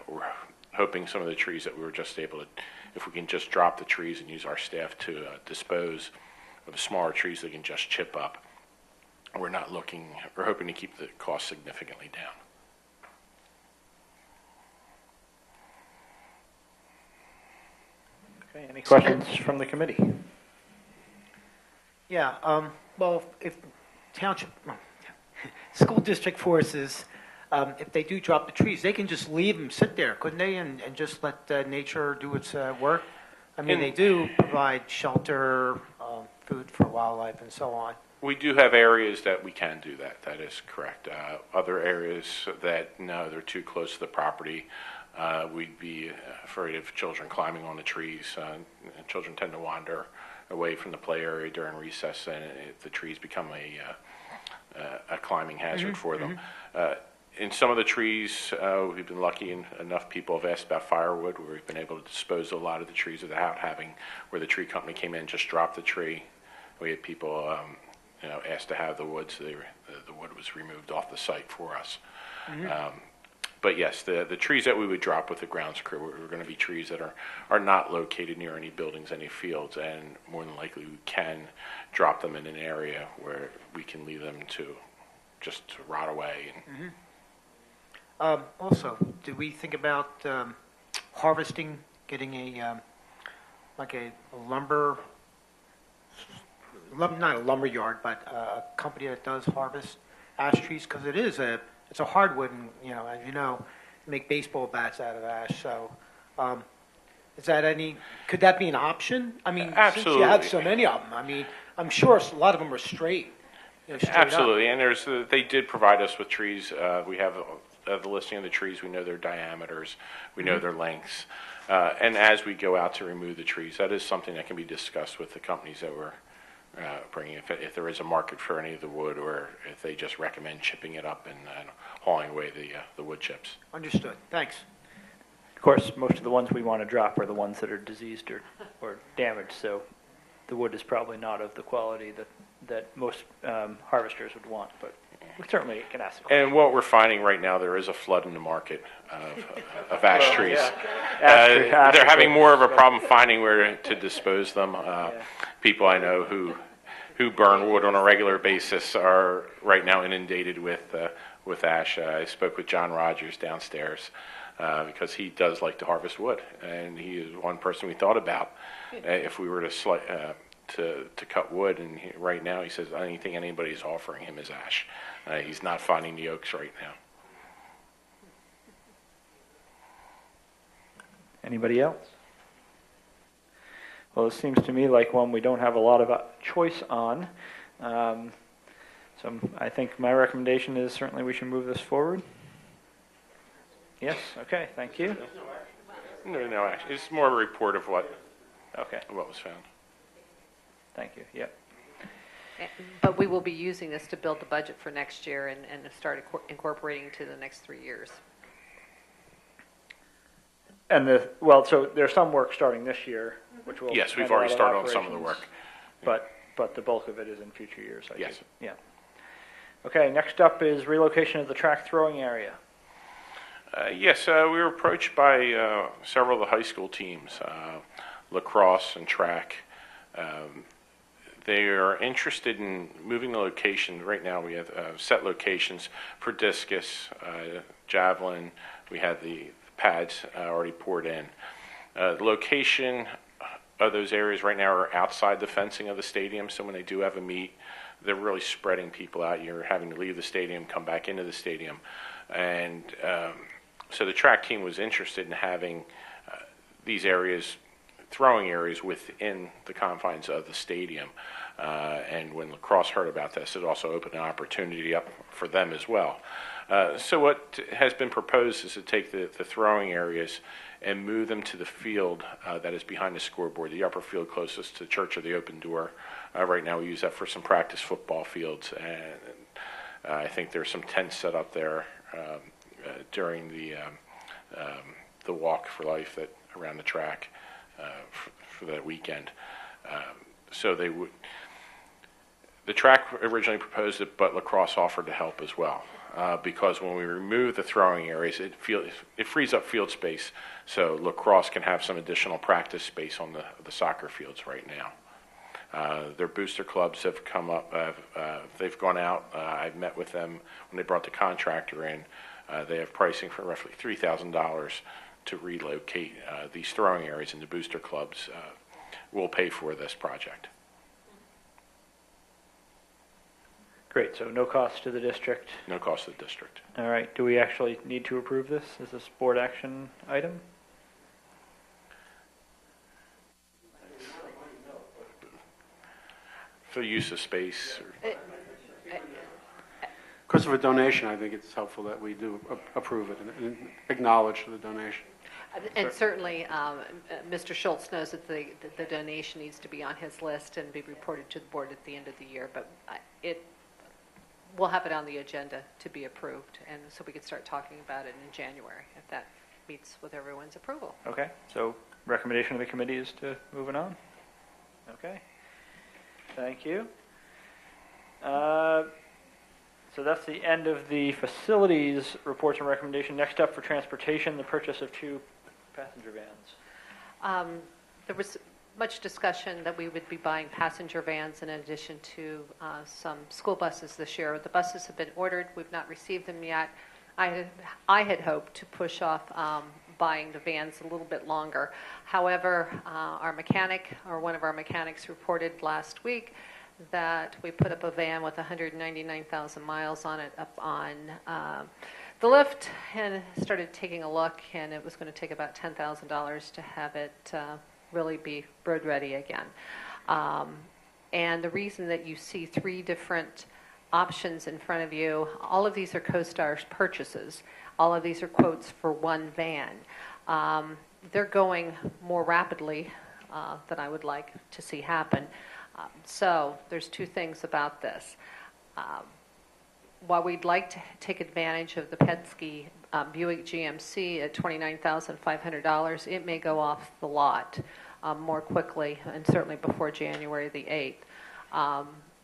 We're hoping some of the trees that we were just able to, if we can just drop the trees and use our staff to dispose of the smaller trees, they can just chip up. We're hoping to keep the cost significantly down. Okay, any questions from the committee? Yeah, well, if school district forces, if they do drop the trees, they can just leave them sit there, couldn't they, and just let nature do its work? I mean, they do provide shelter, food for wildlife, and so on. We do have areas that we can do that. That is correct. Other areas that, no, they're too close to the property. We'd be afraid of children climbing on the trees. Children tend to wander away from the play area during recess, and the trees become a climbing hazard for them. In some of the trees, we've been lucky enough people have asked about firewood, where we've been able to dispose of a lot of the trees without having, where the tree company came in and just dropped the tree. We had people asked to have the wood, so the wood was removed off the site for us. But yes, the trees that we would drop with the grounds crew are going to be trees that are not located near any buildings, any fields, and more than likely we can drop them in an area where we can leave them to just to rot away. Also, did we think about harvesting, getting a lumber, not a lumber yard, but a company that does harvest ash trees? Because it's a hardwood, and as you know, make baseball bats out of ash. So, could that be an option? I mean, absolutely. Since you have so many of them, I mean, I'm sure a lot of them are straight. Absolutely, up. And they did provide us with trees. We have the listing of the trees. We know their diameters. We know their lengths. And as we go out to remove the trees, that is something that can be discussed with the companies that we're bringing if there is a market for any of the wood, or if they just recommend chipping it up and hauling away the wood chips. Understood. Thanks. Of course, most of the ones we want to drop are the ones that are diseased or damaged, so the wood is probably not of the quality that most harvesters would want, but we certainly can ask the question. And what we're finding right now, there is a flood in the market of ash trees. Ash They're tree having more of a problems. problem finding where to dispose them. People I know who burn wood on a regular basis are right now inundated with ash. I spoke with John Rogers downstairs because he does like to harvest wood, and he is one person we thought about if we were to cut wood. And right now he says anything anybody's offering him is ash. He's not finding the oaks right now. Anybody else? Well, it seems to me like one we don't have a lot of choice on. So I think my recommendation is certainly we should move this forward. Yes? Okay, thank you. No, actually, it's more of a report of what was found. Thank you, yep. But we will be using this to build the budget for next year and start incorporating to the next 3 years. And so there's some work starting this year, which will. Yes, we've already started on some of the work. But the bulk of it is in future years, I Yes. guess. Yeah. Okay, next up is relocation of the track throwing area. Yes, we were approached by several of the high school teams, lacrosse and track. They are interested in moving the location. Right now we have set locations for discus, javelin. We have the pads already poured in. The location of those areas right now are outside the fencing of the stadium, so when they do have a meet, they're really spreading people out. You're having to leave the stadium, come back into the stadium. And so the track team was interested in having these areas, throwing areas within the confines of the stadium. And when lacrosse heard about this, it also opened an opportunity up for them as well. So what has been proposed is to take the throwing areas and move them to the field that is behind the scoreboard, the upper field closest to Church of the Open Door. Right now we use that for some practice football fields, and I think there's some tents set up there during the walk for life that around the track for that weekend. So they would. The track originally proposed it, but lacrosse offered to help as well. Because when we remove the throwing areas, it frees up field space, so lacrosse can have some additional practice space on the soccer fields right now. Their booster clubs have come up. They've gone out. I've met with them when they brought the contractor in. They have pricing for roughly $3,000 to relocate these throwing areas, and the booster clubs will pay for this project. Great, so no cost to the district. No cost to the district. All right, do we actually need to approve this as a board action item? For use of space. Because of a donation, I think it's helpful that we do approve it and acknowledge the donation. And certainly, Mr. Schultz knows that the donation needs to be on his list and be reported to the board at the end of the year, but we'll have it on the agenda to be approved, and so we can start talking about it in January, if that meets with everyone's approval. Okay, so recommendation of the committee is to move it on? Okay, thank you. So that's the end of the facilities reports and recommendation. Next up for transportation, the purchase of 2 passenger vans. There was much discussion that we would be buying passenger vans in addition to some school buses this year. The buses have been ordered. We've not received them yet. I had hoped to push off buying the vans a little bit longer. However, one of our mechanics reported last week that we put up a van with 199,000 miles on it up on the lift, and started taking a look, and it was going to take about $10,000 to have it really be road ready again. And the reason that you see 3 different options in front of you, all of these are CoStar's purchases. All of these are quotes for one van. They're going more rapidly than I would like to see happen. So there's two things about this. While we'd like to take advantage of the Penske Buick GMC at $29,500, it may go off the lot more quickly, and certainly before January the 8th.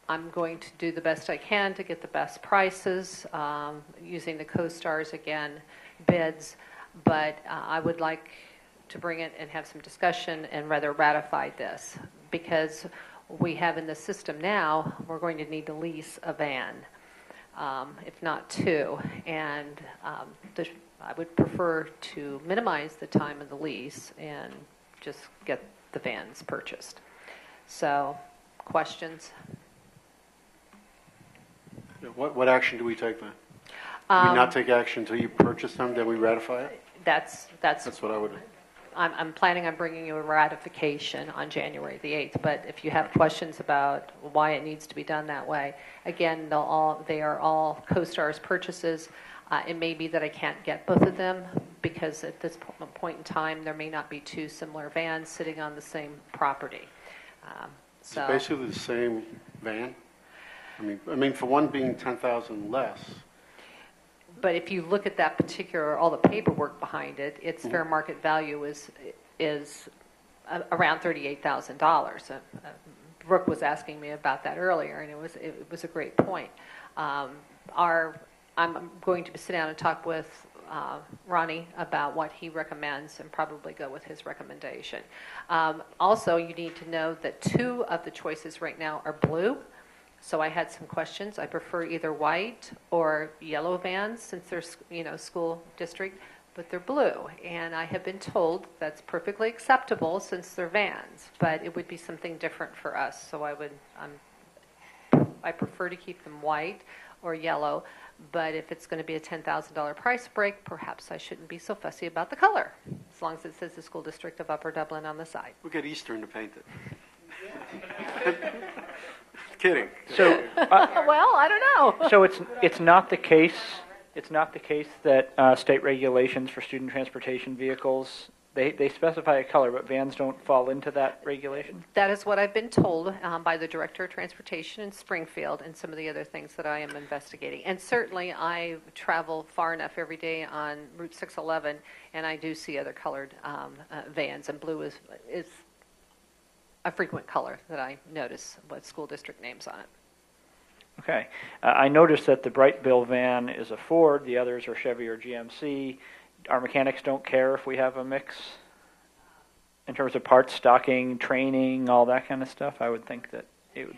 I'm going to do the best I can to get the best prices, using the CoStars again bids, but I would like to bring it and have some discussion and rather ratify this, because we have in the system now, we're going to need to lease a van, if not two, and I would prefer to minimize the time of the lease and just get the vans purchased. So, questions? What action do we take then? Do we not take action until you purchase them, then we ratify it? That's what I would. I'm planning on bringing you a ratification on January the 8th, but if you have questions about why it needs to be done that way, again, they are all CoStars purchases. It may be that I can't get both of them because at this point in time, there may not be two similar vans sitting on the same property. So it's basically the same van? I mean, for one being 10,000 less. But if you look at that particular, all the paperwork behind it, its fair market value is around $38,000. Brooke was asking me about that earlier, and it was a great point. I'm going to sit down and talk with Ronnie about what he recommends and probably go with his recommendation. Also, you need to know that two of the choices right now are blue. So I had some questions. I prefer either white or yellow vans since they're, school district, but they're blue. And I have been told that's perfectly acceptable since they're vans, but it would be something different for us. So I prefer to keep them white or yellow, but if it's going to be a $10,000 price break, perhaps I shouldn't be so fussy about the color, as long as it says the School District of Upper Dublin on the side. We'll get Eastern to paint it. Kidding. So, well, I don't know. So it's not the case. It's not the case that state regulations for student transportation vehicles they specify a color, but vans don't fall into that regulation. That is what I've been told by the Director of Transportation in Springfield and some of the other things that I am investigating. And certainly, I travel far enough every day on Route 611, and I do see other colored vans, and blue is a frequent color that I notice with school district names on it. Okay. I noticed that the Bright Bill van is a Ford, the others are Chevy or GMC. Our mechanics don't care if we have a mix in terms of parts, stocking, training, all that kind of stuff. I would think that it would.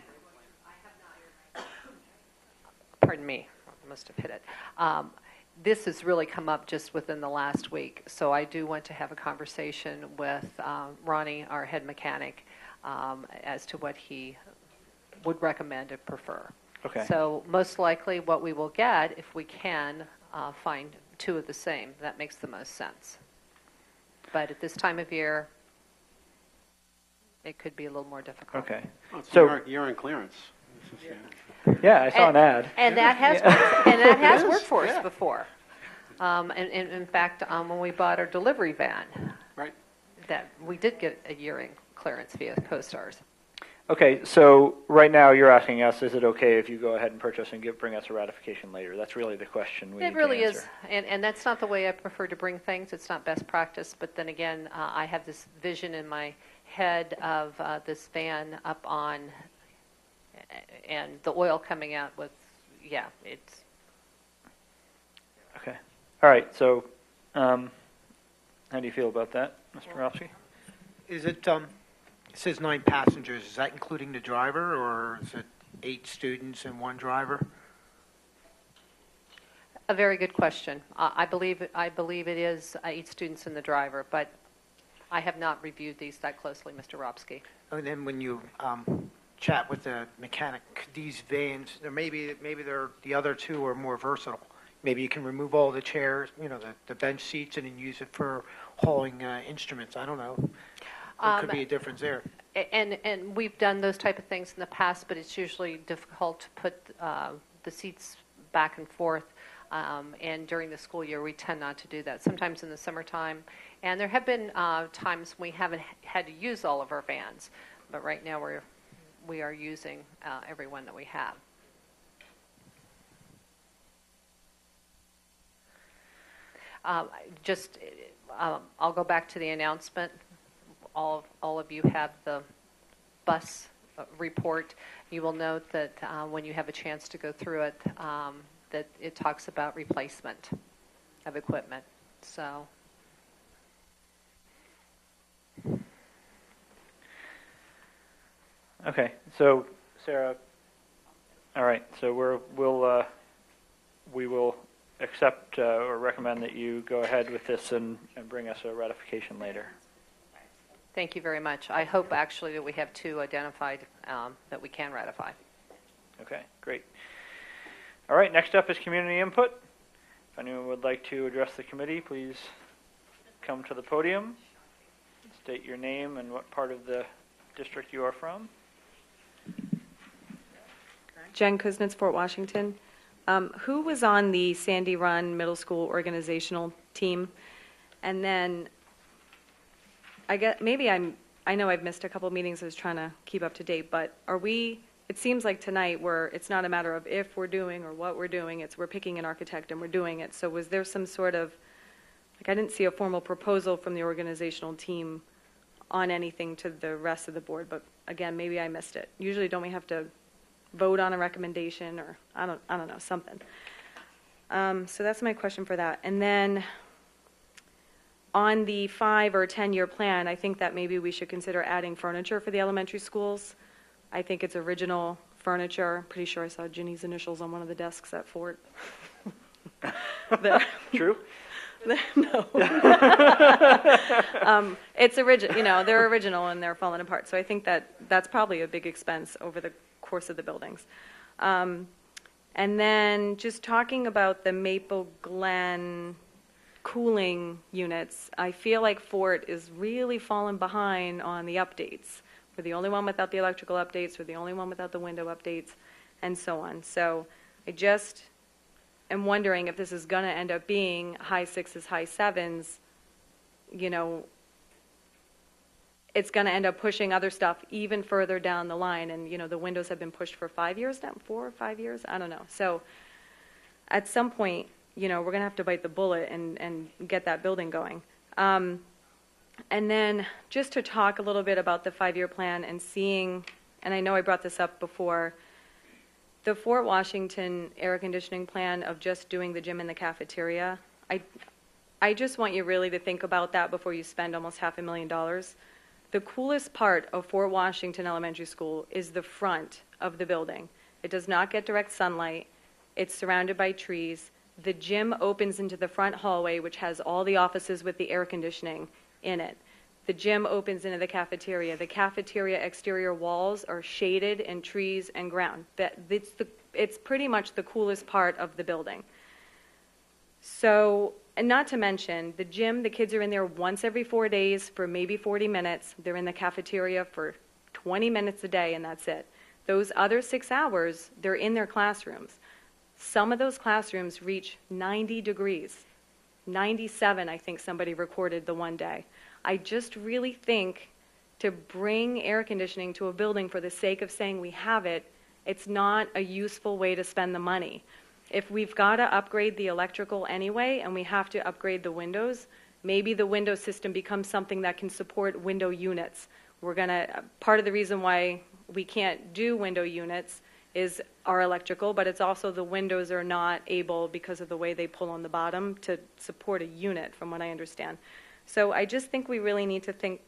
Pardon me, I must have hit it. This has really come up just within the last week, so I do want to have a conversation with Ronnie, our head mechanic, as to what he would recommend and prefer. Okay. So most likely what we will get, if we can find two of the same, that makes the most sense. But at this time of year, it could be a little more difficult. Okay. Well, So you're in clearance. yeah, I saw an ad. And that has worked for us before. And in fact, when we bought our delivery van, Right. that we did get a year in clearance via CoStars. Okay, so right now you're asking us, is it okay if you go ahead and purchase and bring us a ratification later? That's really the question we need It really to answer. is, and that's not the way I prefer to bring things. It's not best practice, but then again, I have this vision in my head of this van up on, and the oil coming out with, it's. Okay. All right, so how do you feel about that, Mr. Ralsky? Is it, it says 9 passengers. Is that including the driver, or is it 8 students and 1 driver? A very good question. I believe it is 8 students and the driver, but I have not reviewed these that closely, Mr. Robsky. And then when you chat with the mechanic, these vans, maybe they're, the other 2 are more versatile. Maybe you can remove all the chairs, the bench seats, and then use it for hauling instruments. I don't know. There could be a difference there. And we've done those type of things in the past, but it's usually difficult to put the seats back and forth. And during the school year, we tend not to do that. Sometimes in the summertime. And there have been times we haven't had to use all of our vans. But right now we are using everyone that we have. I'll go back to the announcement. All of you have the bus report. You will note that when you have a chance to go through it, that it talks about replacement of equipment. So. Okay, so Sarah, all right, so we will accept or recommend that you go ahead with this and bring us a ratification later. Thank you very much. I hope actually that we have two identified that we can ratify. Okay, great. All right, next up is community input. If anyone would like to address the committee, please come to the podium. State your name and what part of the district you are from. Jen Kuznets, Fort Washington. Who was on the Sandy Run Middle School organizational team? And then I know I've missed a couple of meetings. I was trying to keep up to date, but it seems like tonight it's not a matter of if we're doing or what we're doing, we're picking an architect and we're doing it. So was there some sort of, I didn't see a formal proposal from the organizational team on anything to the rest of the board, but again, maybe I missed it. Usually don't we have to vote on a recommendation or I don't know, something. So that's my question for that. And then on the 5 or 10-year plan, I think that maybe we should consider adding furniture for the elementary schools. I think it's original furniture. Pretty sure I saw Ginny's initials on one of the desks at Fort. True? No. It's original. They're original and they're falling apart. So I think that's probably a big expense over the course of the buildings. And then just talking about the Maple Glen cooling units, I feel like Fort is really falling behind on the updates. We're the only one without the electrical updates. We're the only one without the window updates, and so on. So I just am wondering if this is going to end up being high 6s, high 7s, it's going to end up pushing other stuff even further down the line. And, the windows have been pushed for 5 years now, 4 or 5 years? I don't know. So at some point, we're going to have to bite the bullet and get that building going. And then just to talk a little bit about the 5-year plan and seeing, and I know I brought this up before, the Fort Washington air conditioning plan of just doing the gym and the cafeteria, I just want you really to think about that before you spend almost $500,000. The coolest part of Fort Washington Elementary School is the front of the building. It does not get direct sunlight. It's surrounded by trees. The gym opens into the front hallway, which has all the offices with the air conditioning in it. The gym opens into the cafeteria. The cafeteria exterior walls are shaded in trees and ground. It's pretty much the coolest part of the building. So, and not to mention, the gym, the kids are in there once every 4 days for maybe 40 minutes. They're in the cafeteria for 20 minutes a day, and that's it. Those other 6 hours, they're in their classrooms. Some of those classrooms reach 90 degrees. 97, I think somebody recorded the one day. I just really think to bring air conditioning to a building for the sake of saying we have it, it's not a useful way to spend the money. If we've got to upgrade the electrical anyway and we have to upgrade the windows, maybe the window system becomes something that can support window units. Part of the reason why we can't do window units is our electrical, but it's also the windows are not able, because of the way they pull on the bottom, to support a unit, from what I understand. So I just think we really need to think,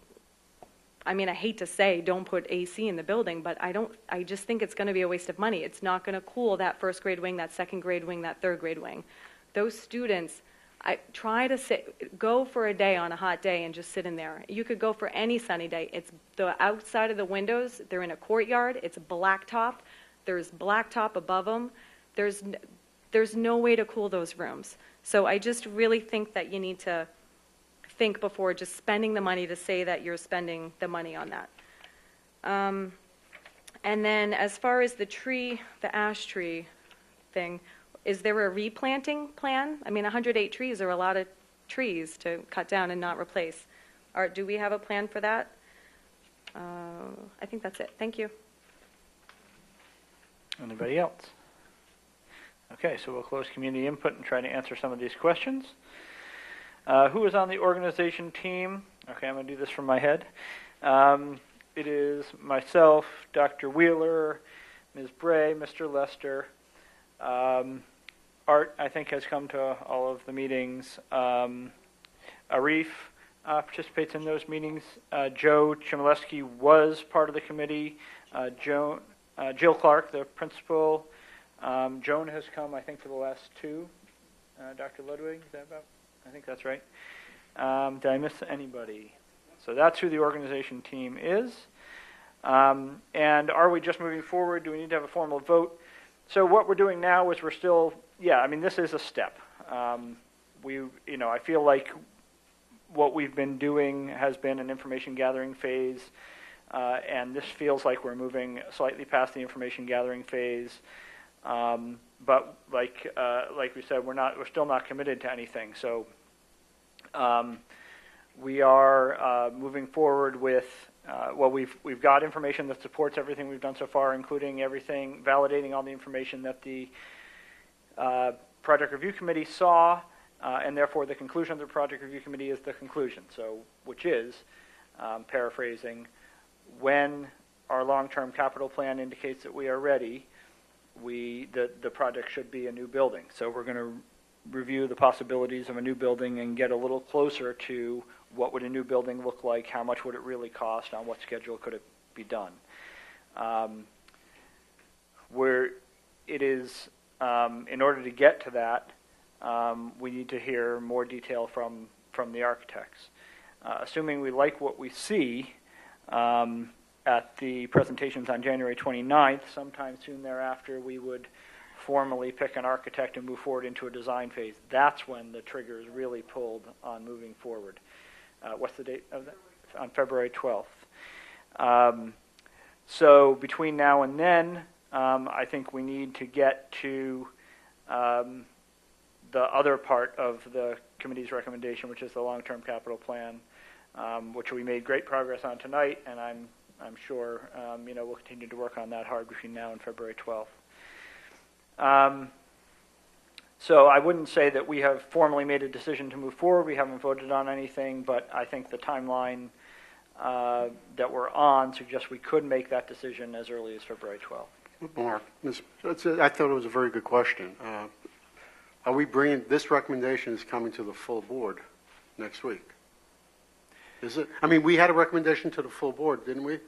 I hate to say don't put AC in the building, but I just think it's going to be a waste of money. It's not going to cool that first grade wing, that second grade wing, that third grade wing. Those students, go for a day on a hot day and just sit in there. You could go for any sunny day. It's the outside of the windows, they're in a courtyard, it's blacktop. There's blacktop above them. There's no way to cool those rooms. So I just really think that you need to think before just spending the money to say that you're spending the money on that. And then as far as the ash tree thing, is there a replanting plan? 108 trees are a lot of trees to cut down and not replace. Do we have a plan for that? I think that's it. Thank you. Anybody else? Okay, so we'll close community input and try to answer some of these questions. Who is on the organization team? Okay, I'm going to do this from my head. It is myself, Dr. Wheeler, Ms. Bray, Mr. Lester. Art, I think, has come to all of the meetings. Arif participates in those meetings. Joe Chmielewski was part of the committee. Jill Clark, the principal. Joan has come, I think, for the last two. Dr. Ludwig, is that about? I think that's right. Did I miss anybody? So that's who the organization team is. And are we just moving forward? Do we need to have a formal vote? So what we're doing now is we're still, this is a step. I feel like what we've been doing has been an information gathering phase, and this feels like we're moving slightly past the information gathering phase. But like we said, we're still not committed to anything. So we are moving forward with. We've got information that supports everything we've done so far, including validating all the information that the Project Review Committee saw, and therefore the conclusion of the Project Review Committee is the conclusion. So, which is, paraphrasing, when our long-term capital plan indicates that we are ready, the project should be a new building. So we're going to review the possibilities of a new building and get a little closer to what would a new building look like, how much would it really cost, on what schedule could it be done. In order to get to that, we need to hear more detail from the architects. Assuming we like what we see at the presentations on January 29th, sometime soon thereafter, we would formally pick an architect and move forward into a design phase. That's when the trigger is really pulled on moving forward. What's the date of that? On February 12th. So between now and then, I think we need to get to the other part of the committee's recommendation, which is the long-term capital plan, which we made great progress on tonight, and I'm sure we'll continue to work on that hard between now and February 12th. So I wouldn't say that we have formally made a decision to move forward. We haven't voted on anything, but I think the timeline that we're on suggests we could make that decision as early as February 12th. Mark, I thought it was a very good question. Are we bringing, this recommendation is coming to the full board next week? Is it? I mean, we had a recommendation to the full board, didn't we,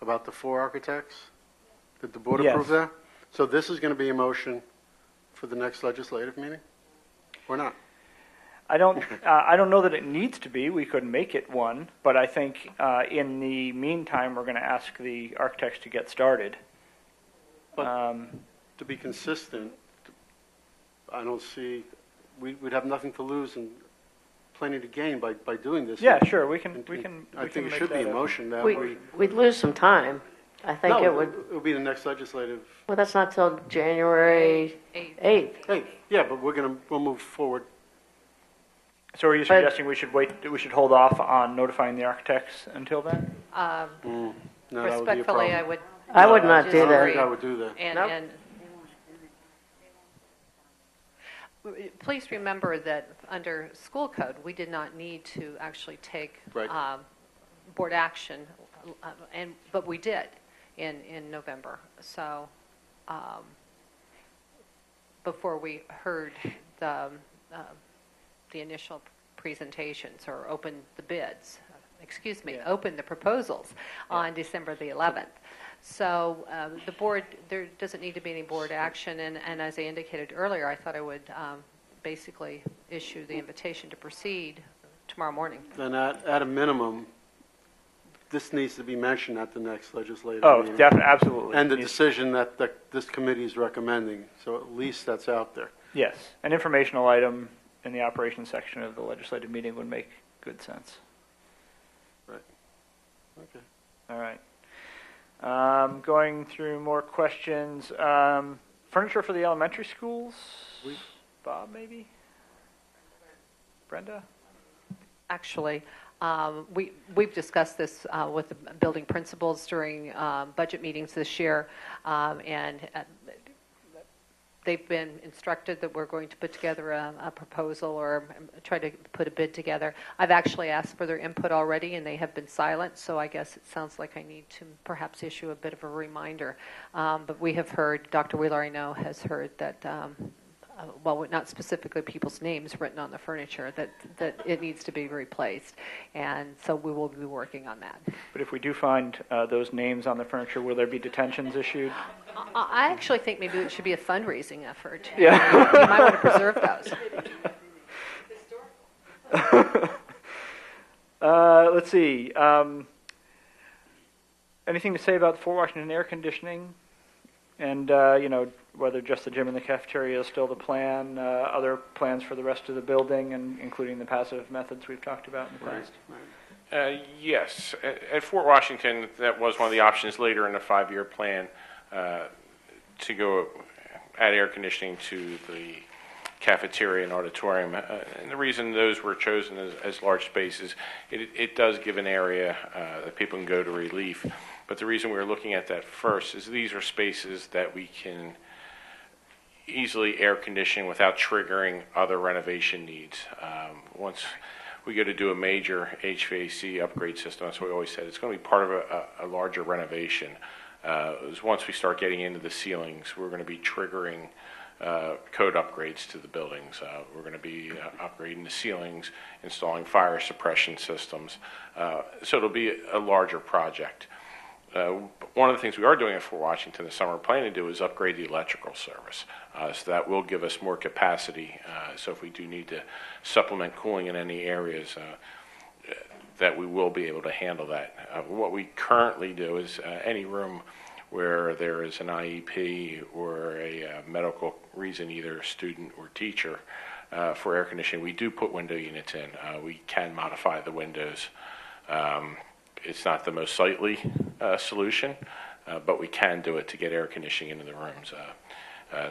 about the 4 architects? Did the board approve that? So this is going to be a motion for the next legislative meeting, or not? I don't know that it needs to be. We could make it one, but I think in the meantime, we're going to ask the architects to get started. But to be consistent, I don't see, we'd have nothing to lose and plenty to gain by doing this. Yeah, sure. We can. I think it should be a motion that we'd lose some time. I think it would be the next legislative. Well, that's not till January 8th. Hey, yeah, but we'll move forward. So are you suggesting we should wait? We should hold off on notifying the architects until then? No, Respectfully, I would not do that. I would do that. And please remember that under school code, we did not need to actually take board action, but we did in November. So before we heard the initial presentations or opened the bids, opened the proposals on December the 11th. So the board, there doesn't need to be any board action, and as I indicated earlier, I thought I would basically issue the invitation to proceed tomorrow morning. Then at a minimum, this needs to be mentioned at the next legislative meeting. Oh, definitely, absolutely. And the decision that this committee is recommending, so at least that's out there. Yes, an informational item in the operations section of the legislative meeting would make good sense. Right. Okay. All right. Going through more questions. Furniture for the elementary schools? Bob, maybe? Brenda? Actually, We've discussed this with the building principals during budget meetings this year, and they've been instructed that we're going to put together a proposal or try to put a bid together. I've actually asked for their input already, and they have been silent, so I guess it sounds like I need to perhaps issue a bit of a reminder. But we have heard, Dr. Wheeler, I know, has heard that, well, not specifically people's names written on the furniture, that it needs to be replaced. And so we will be working on that. But if we do find those names on the furniture, will there be detentions issued? I actually think maybe it should be a fundraising effort. Yeah. You might want to preserve those. Let's see. Anything to say about Fort Washington air conditioning? And, whether just the gym and the cafeteria is still the plan, other plans for the rest of the building, and including the passive methods we've talked about in the past? Yes. At Fort Washington, that was one of the options later in the 5-year plan to go add air conditioning to the cafeteria and auditorium. And the reason those were chosen as large spaces, it does give an area that people can go to relief. But the reason we were looking at that first is these are spaces that we can easily air condition without triggering other renovation needs. Once we go to do a major HVAC upgrade system, that's what we always said, it's going to be part of a larger renovation. Once we start getting into the ceilings, we're going to be triggering code upgrades to the buildings. We're going to be upgrading the ceilings, installing fire suppression systems. So it'll be a larger project. One of the things we are doing at Fort Washington this summer, planning to do, is upgrade the electrical service. So that will give us more capacity. So if we do need to supplement cooling in any areas, that we will be able to handle that. What we currently do is any room where there is an IEP or a medical reason, either student or teacher, for air conditioning, we do put window units in. We can modify the windows. It's not the most sightly solution, but we can do it to get air conditioning into the rooms.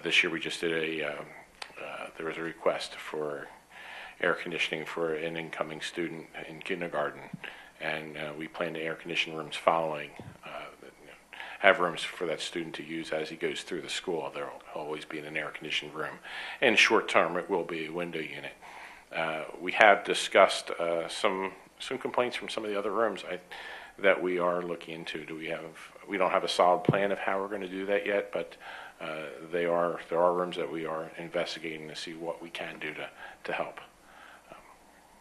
This year we just did there was a request for air conditioning for an incoming student in kindergarten, and we plan to air condition rooms following, have rooms for that student to use as he goes through the school. There will always be in an air conditioned room. And short term, it will be a window unit. We have discussed some complaints from some of the other rooms that we are looking into. We don't have a solid plan of how we're going to do that yet, but there are rooms that we are investigating to see what we can do to help.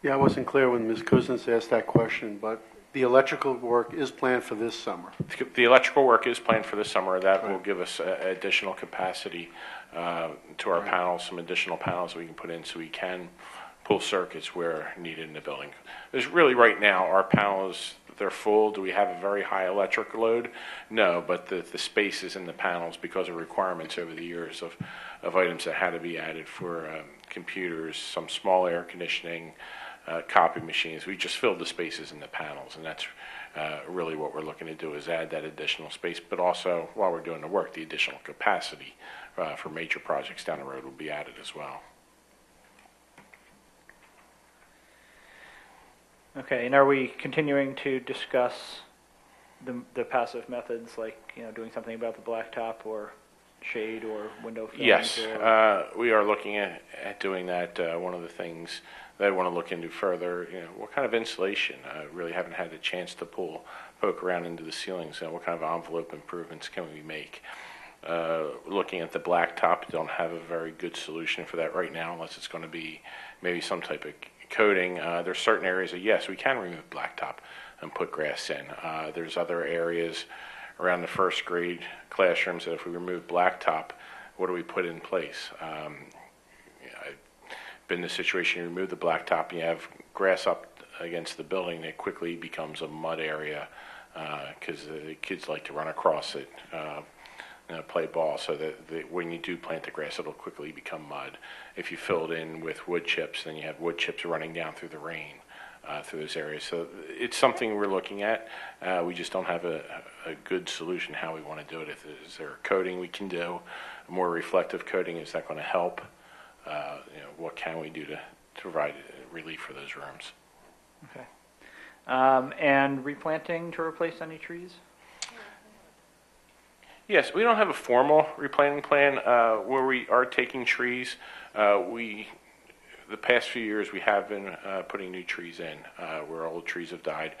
Yeah, I wasn't clear when Ms. Cousins asked that question, but the electrical work is planned for this summer. The electrical work is planned for this summer. That will give us additional capacity to our panels, some additional panels we can put in so we can pull circuits where needed in the building. There's really, right now, our panels, they're full. Do we have a very high electric load? No, but the spaces in the panels, because of requirements over the years of items that had to be added for computers, some small air conditioning, copy machines, we just filled the spaces in the panels, and that's really what we're looking to do, is add that additional space, but also, while we're doing the work, the additional capacity for major projects down the road will be added as well. Okay, and are we continuing to discuss the passive methods, like doing something about the blacktop or shade or window films? Yes, we are looking at doing that. One of the things that I want to look into further, what kind of insulation? Really haven't had the chance to poke around into the ceilings. What kind of envelope improvements can we make? Looking at the blacktop, don't have a very good solution for that right now, unless it's going to be maybe some type of coating. There's certain areas that, yes, we can remove blacktop and put grass in. There's other areas around the first grade classrooms that if we remove blacktop, what do we put in place? I've been in the situation, you remove the blacktop, you have grass up against the building, it quickly becomes a mud area because the kids like to run across it, play ball, so that when you do plant the grass, it'll quickly become mud. If you fill it in with wood chips, then you have wood chips running down through the rain through those areas. So it's something we're looking at. We just don't have a good solution how we want to do it. Is there a coating we can do, a more reflective coating? Is that going to help? What can we do to provide relief for those rooms? Okay. And replanting to replace any trees? Yes, we don't have a formal replanting plan where we are taking trees. The past few years, we have been putting new trees in where old trees have died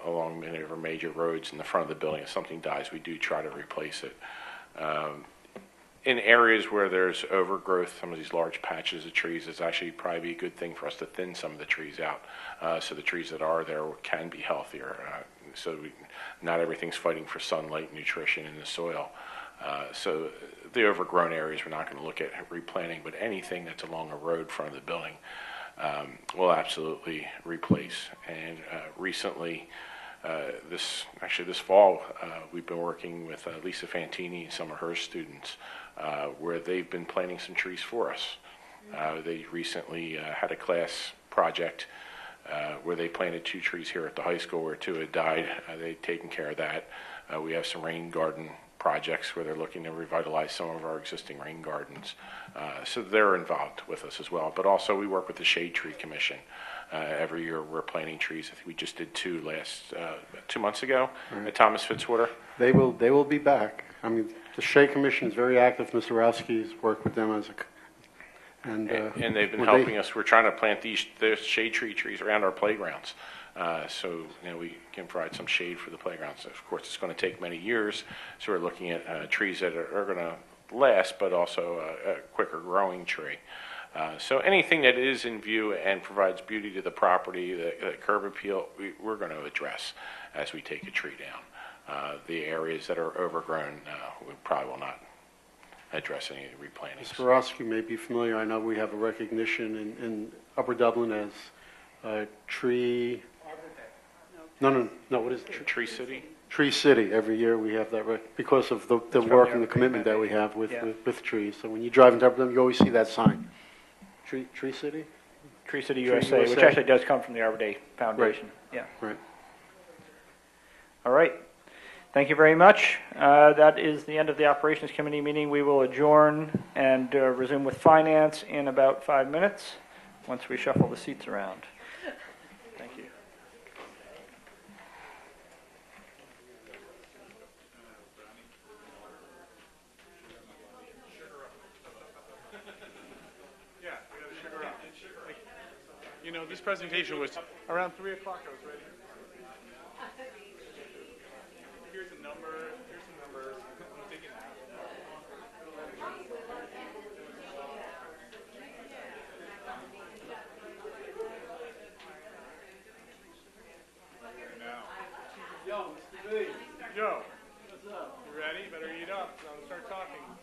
along many of our major roads in the front of the building. If something dies, we do try to replace it. In areas where there's overgrowth, some of these large patches of trees, it's actually probably a good thing for us to thin some of the trees out so the trees that are there can be healthier. Not everything's fighting for sunlight, nutrition in the soil. So the overgrown areas, we're not going to look at replanting, but anything that's along a road front of the building, we'll absolutely replace. And recently, this fall, we've been working with Lisa Fantini and some of her students where they've been planting some trees for us. They recently had a class project where they planted 2 trees here at the high school where 2 had died. They've taken care of that. We have some rain garden projects where they're looking to revitalize some of our existing rain gardens. So they're involved with us as well. But also we work with the Shade Tree Commission. Every year we're planting trees. I think we just did 2 2 months ago at Thomas Fitzwater. They will be back. I mean, the Shade Commission is very active. Mr. Rowski's worked with them and they've been helping us. We're trying to plant these shade trees around our playgrounds. So we can provide some shade for the playgrounds. Of course, it's going to take many years, so we're looking at trees that are going to last, but also a quicker growing tree. So anything that is in view and provides beauty to the property, the curb appeal, we're going to address as we take a tree down. The areas that are overgrown, we probably will not address any replantings. Mr. Rowski may be familiar. I know we have a recognition in Upper Dublin as tree. No. What is it? Tree City. Tree City. Every year we have that because of the work and the commitment that we have with trees. So when you drive into Upper Dublin, you always see that sign. Tree City. Tree City USA, which actually does come from the Arbor Day Foundation. Right. Yeah. Right. All right. Thank you very much. That is the end of the Operations Committee meeting. We will adjourn and resume with Finance in about 5 minutes once we shuffle the seats around. Thank you. This presentation was around 3 o'clock. I was ready. Here's a number. Here's some numbers. I'm taking that. Yo, Mr. B. Yo. What's up? You ready? Better eat up. So I'll start talking.